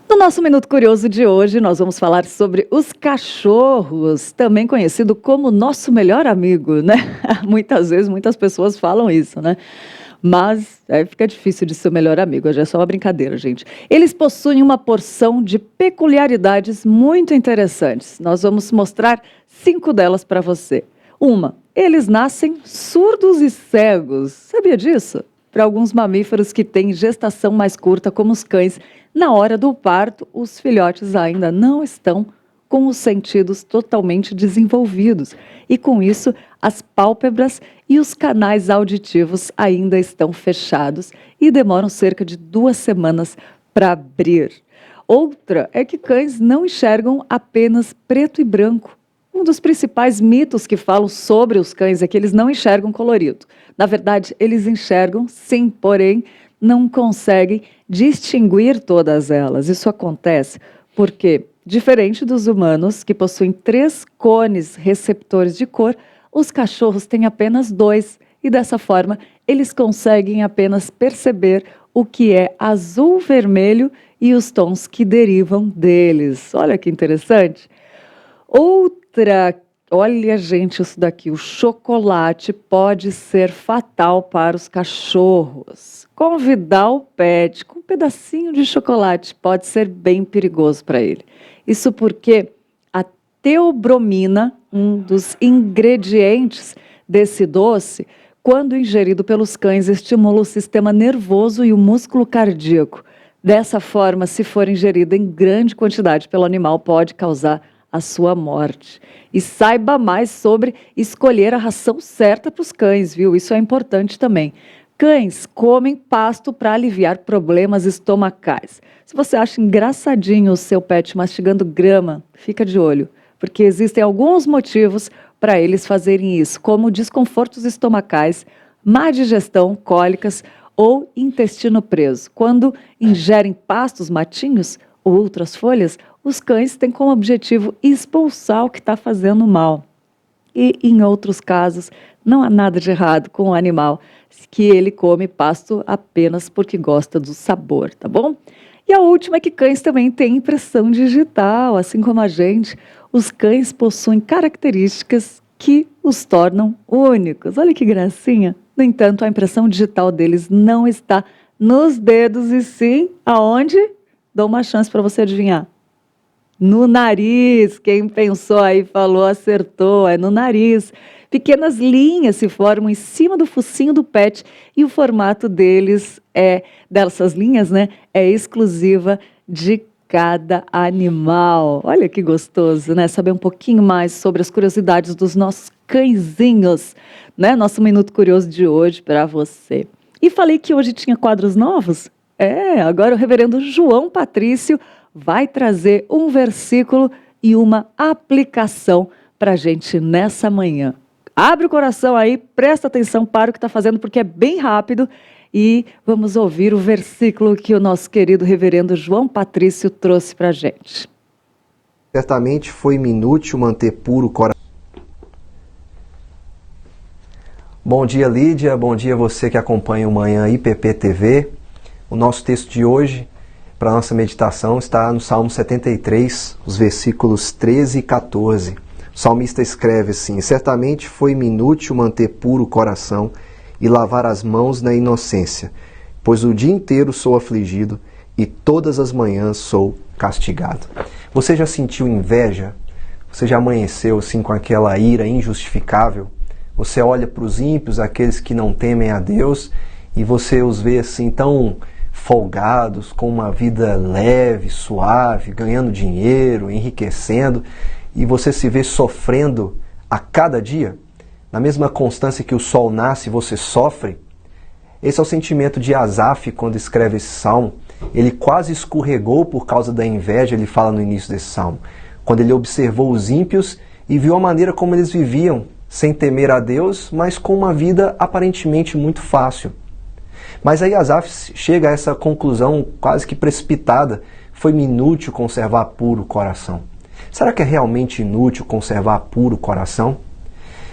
Speaker 1: No nosso Minuto Curioso de hoje, nós vamos falar sobre os cachorros, também conhecido como nosso melhor amigo, né? Muitas vezes, muitas pessoas falam isso, né? Mas fica difícil de ser o melhor amigo, hoje é só uma brincadeira, gente. Eles possuem uma porção de peculiaridades muito interessantes. Nós vamos mostrar 5 delas para você. Uma, eles nascem surdos e cegos. Sabia disso? Para alguns mamíferos que têm gestação mais curta, como os cães, na hora do parto, os filhotes ainda não estão com os sentidos totalmente desenvolvidos. E com isso, as pálpebras e os canais auditivos ainda estão fechados e demoram cerca de 2 semanas para abrir. Outra é que cães não enxergam apenas preto e branco. Um dos principais mitos que falam sobre os cães é que eles não enxergam colorido. Na verdade, eles enxergam sim, porém não conseguem distinguir todas elas. Isso acontece porque, diferente dos humanos, que possuem 3 cones receptores de cor, os cachorros têm apenas 2 e, dessa forma, eles conseguem apenas perceber o que é azul, vermelho e os tons que derivam deles. Olha que interessante. Olha, gente, isso daqui, o chocolate pode ser fatal para os cachorros. Convidar o pet com um pedacinho de chocolate pode ser bem perigoso para ele. Isso porque a teobromina, um dos ingredientes desse doce, quando ingerido pelos cães, estimula o sistema nervoso e o músculo cardíaco. Dessa forma, se for ingerido em grande quantidade pelo animal, pode causar a sua morte. E saiba mais sobre escolher a ração certa para os cães, viu? Isso é importante também. Cães comem pasto para aliviar problemas estomacais. Se você acha engraçadinho o seu pet mastigando grama, fica de olho, porque existem alguns motivos para eles fazerem isso, como desconfortos estomacais, má digestão, cólicas ou intestino preso. Quando ingerem pastos, matinhos ou outras folhas, os cães têm como objetivo expulsar o que está fazendo mal. E, em outros casos, não há nada de errado com o animal, que ele come pasto apenas porque gosta do sabor, tá bom? E a última é que cães também têm impressão digital, assim como a gente. Os cães possuem características que os tornam únicos. Olha que gracinha! No entanto, a impressão digital deles não está nos dedos, e sim aonde? Dou uma chance para você adivinhar. No nariz. Quem pensou aí falou, acertou, é no nariz. Pequenas linhas se formam em cima do focinho do pet e o formato dessas linhas, né, é exclusiva de cada animal. Olha que gostoso, né? Saber um pouquinho mais sobre as curiosidades dos nossos cãezinhos, né? Nosso Minuto Curioso de hoje para você. E falei que hoje tinha quadros novos? Agora o reverendo João Patrício vai trazer um versículo e uma aplicação para a gente nessa manhã. Abre o coração aí, presta atenção para o que está fazendo, porque é bem rápido. E vamos ouvir o versículo que o nosso querido reverendo João Patrício trouxe para a gente.
Speaker 10: Certamente foi-me inútil manter puro o coração. Bom dia, Lídia. Bom dia você que acompanha o Manhã IPP TV. O nosso texto de hoje, para a nossa meditação, está no Salmo 73, os versículos 13 e 14. O salmista escreve assim: certamente foi-me inútil manter puro o coração e lavar as mãos na inocência, pois o dia inteiro sou afligido e todas as manhãs sou castigado. Você já sentiu inveja? Você já amanheceu assim com aquela ira injustificável? Você olha para os ímpios, aqueles que não temem a Deus, e você os vê assim tão folgados, com uma vida leve, suave, ganhando dinheiro, enriquecendo, e você se vê sofrendo a cada dia? Na mesma constância que o sol nasce, você sofre? Esse é o sentimento de Asaf quando escreve esse salmo. Ele quase escorregou por causa da inveja, ele fala no início desse salmo. Quando ele observou os ímpios e viu a maneira como eles viviam, sem temer a Deus, mas com uma vida aparentemente muito fácil. Mas aí Asaf chega a essa conclusão quase que precipitada: foi-me inútil conservar puro o coração. Será que é realmente inútil conservar puro o coração?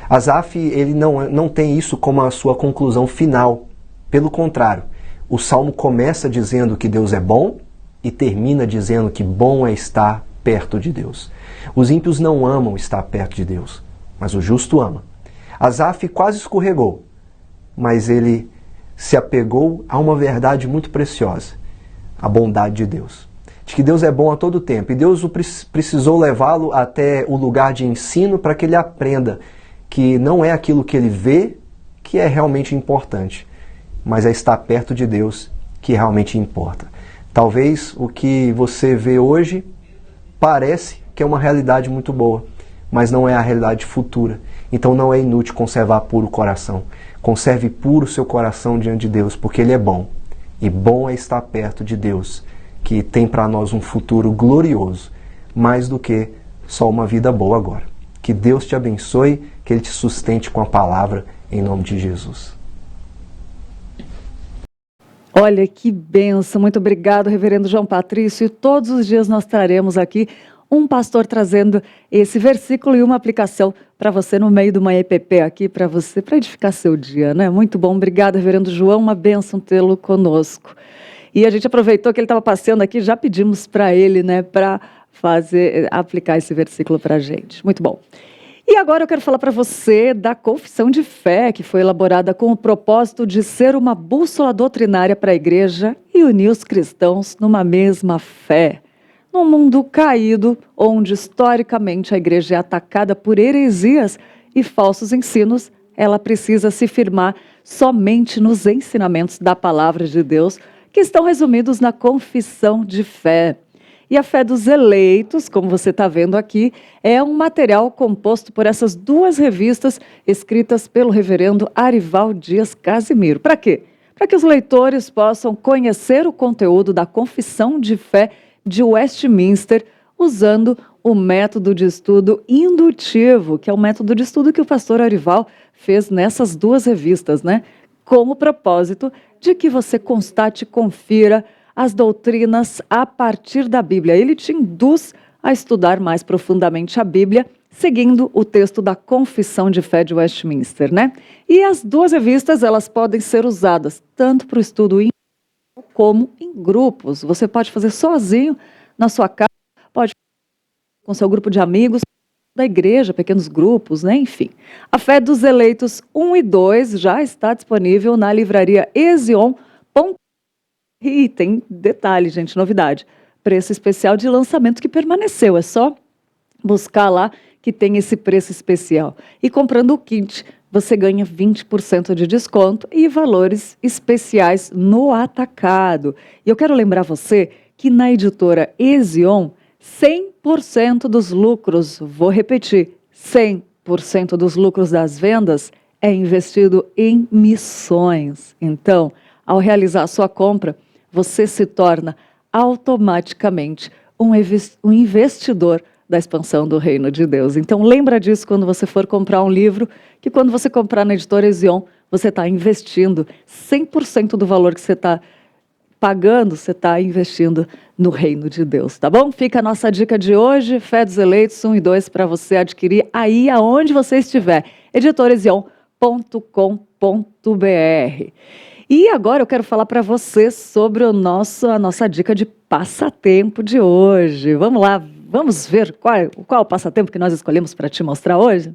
Speaker 10: Asaf, ele não tem isso como a sua conclusão final. Pelo contrário, o salmo começa dizendo que Deus é bom e termina dizendo que bom é estar perto de Deus. Os ímpios não amam estar perto de Deus, mas o justo ama. Asaf quase escorregou, mas ele se apegou a uma verdade muito preciosa: a bondade de Deus. De que Deus é bom a todo tempo, e Deus precisou levá-lo até o lugar de ensino para que ele aprenda que não é aquilo que ele vê que é realmente importante, mas é estar perto de Deus que realmente importa. Talvez o que você vê hoje parece que é uma realidade muito boa, mas não é a realidade futura. Então não é inútil conservar puro o coração. Conserve puro o seu coração diante de Deus, porque Ele é bom. E bom é estar perto de Deus, que tem para nós um futuro glorioso, mais do que só uma vida boa agora. Que Deus te abençoe, que Ele te sustente com a palavra, em nome de Jesus.
Speaker 1: Olha que bênção, muito obrigado, reverendo João Patrício. E todos os dias nós traremos aqui um pastor trazendo esse versículo e uma aplicação para você no meio do Manhã EPP aqui, para você, para edificar seu dia, né? Muito bom, obrigado, reverendo João, uma bênção tê-lo conosco. E a gente aproveitou que ele estava passeando aqui, já pedimos para ele, né, para aplicar esse versículo para a gente. Muito bom. E agora eu quero falar para você da Confissão de Fé, que foi elaborada com o propósito de ser uma bússola doutrinária para a igreja e unir os cristãos numa mesma fé. Num mundo caído, onde historicamente a igreja é atacada por heresias e falsos ensinos, ela precisa se firmar somente nos ensinamentos da palavra de Deus, que estão resumidos na Confissão de Fé. E a Fé dos Eleitos, como você está vendo aqui, é um material composto por essas duas revistas escritas pelo reverendo Arival Dias Casimiro. Para quê? Para que os leitores possam conhecer o conteúdo da Confissão de Fé de Westminster, usando o método de estudo indutivo, que é o método de estudo que o pastor Arival fez nessas duas revistas, né? Com o propósito de que você constate e confira as doutrinas a partir da Bíblia. Ele te induz a estudar mais profundamente a Bíblia, seguindo o texto da Confissão de Fé de Westminster, né? E as duas revistas, elas podem ser usadas tanto para o estudo como em grupos. Você pode fazer sozinho na sua casa, pode fazer com seu grupo de amigos, da igreja, pequenos grupos, né? Enfim. A Fé dos Eleitos 1 e 2 já está disponível na livraria Ezion.com. E tem detalhe, gente, novidade. Preço especial de lançamento que permaneceu. É só buscar lá que tem esse preço especial. E comprando o kit, você ganha 20% de desconto e valores especiais no atacado. E eu quero lembrar você que na editora Ezion, 100% dos lucros, vou repetir, 100% dos lucros das vendas é investido em missões. Então, ao realizar a sua compra, você se torna automaticamente um investidor da expansão do reino de Deus. Então, lembra disso quando você for comprar um livro, que quando você comprar na editora Ezion, você está investindo 100% do valor que você está pagando, você está investindo no reino de Deus, tá bom? Fica a nossa dica de hoje, Fé dos Eleitos 1 e 2, para você adquirir aí aonde você estiver, editorezion.com.br. E agora eu quero falar para você sobre a nossa dica de passatempo de hoje. Vamos lá, vamos ver qual o passatempo que nós escolhemos para te mostrar hoje?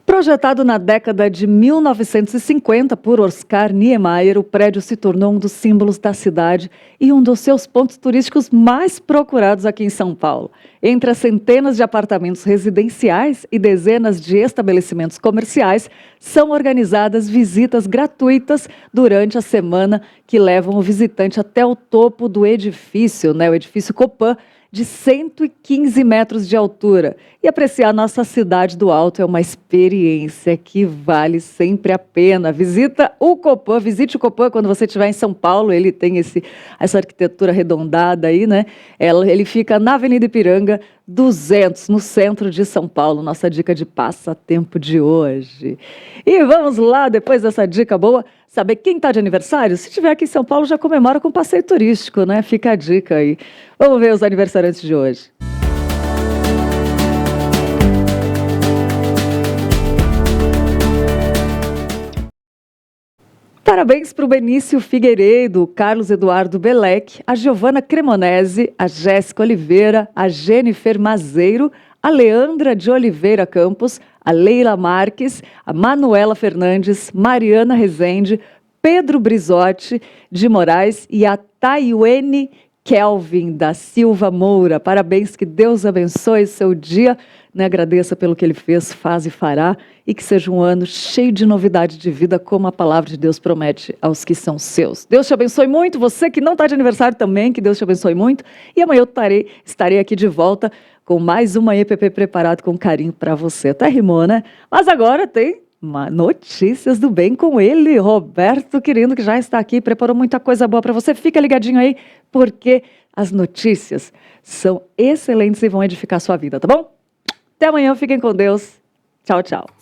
Speaker 1: Projetado na década de 1950 por Oscar Niemeyer, o prédio se tornou um dos símbolos da cidade e um dos seus pontos turísticos mais procurados aqui em São Paulo. Entre as centenas de apartamentos residenciais e dezenas de estabelecimentos comerciais, são organizadas visitas gratuitas durante a semana que levam o visitante até o topo do edifício, né, o edifício Copan, de 115 metros de altura. E apreciar nossa cidade do alto é uma experiência que vale sempre a pena. Visite o Copan quando você estiver em São Paulo. Ele tem essa arquitetura arredondada aí, né? Ele fica na Avenida Ipiranga 200, no centro de São Paulo. Nossa dica de passatempo de hoje. E vamos lá, depois dessa dica boa, saber quem está de aniversário? Se estiver aqui em São Paulo, já comemora com passeio turístico, né? Fica a dica aí. Vamos ver os aniversariantes de hoje. Parabéns para o Benício Figueiredo, o Carlos Eduardo Belec, a Giovana Cremonese, a Jéssica Oliveira, a Jennifer Mazeiro, a Leandra de Oliveira Campos, a Leila Marques, a Manuela Fernandes, Mariana Rezende, Pedro Brizotti de Moraes e a Taiwane Kelvin da Silva Moura. Parabéns, que Deus abençoe seu dia, né? Agradeça pelo que ele fez, faz e fará, e que seja um ano cheio de novidade de vida, como a palavra de Deus promete aos que são seus. Deus te abençoe muito, você que não está de aniversário também, que Deus te abençoe muito, e amanhã eu estarei aqui de volta com mais uma EPP preparado com carinho para você. Até rimou, né? Mas agora tem notícias do bem com ele, Roberto Quirino, que já está aqui, preparou muita coisa boa para você. Fica ligadinho aí, porque as notícias são excelentes e vão edificar a sua vida, tá bom? Até amanhã, fiquem com Deus. Tchau, tchau.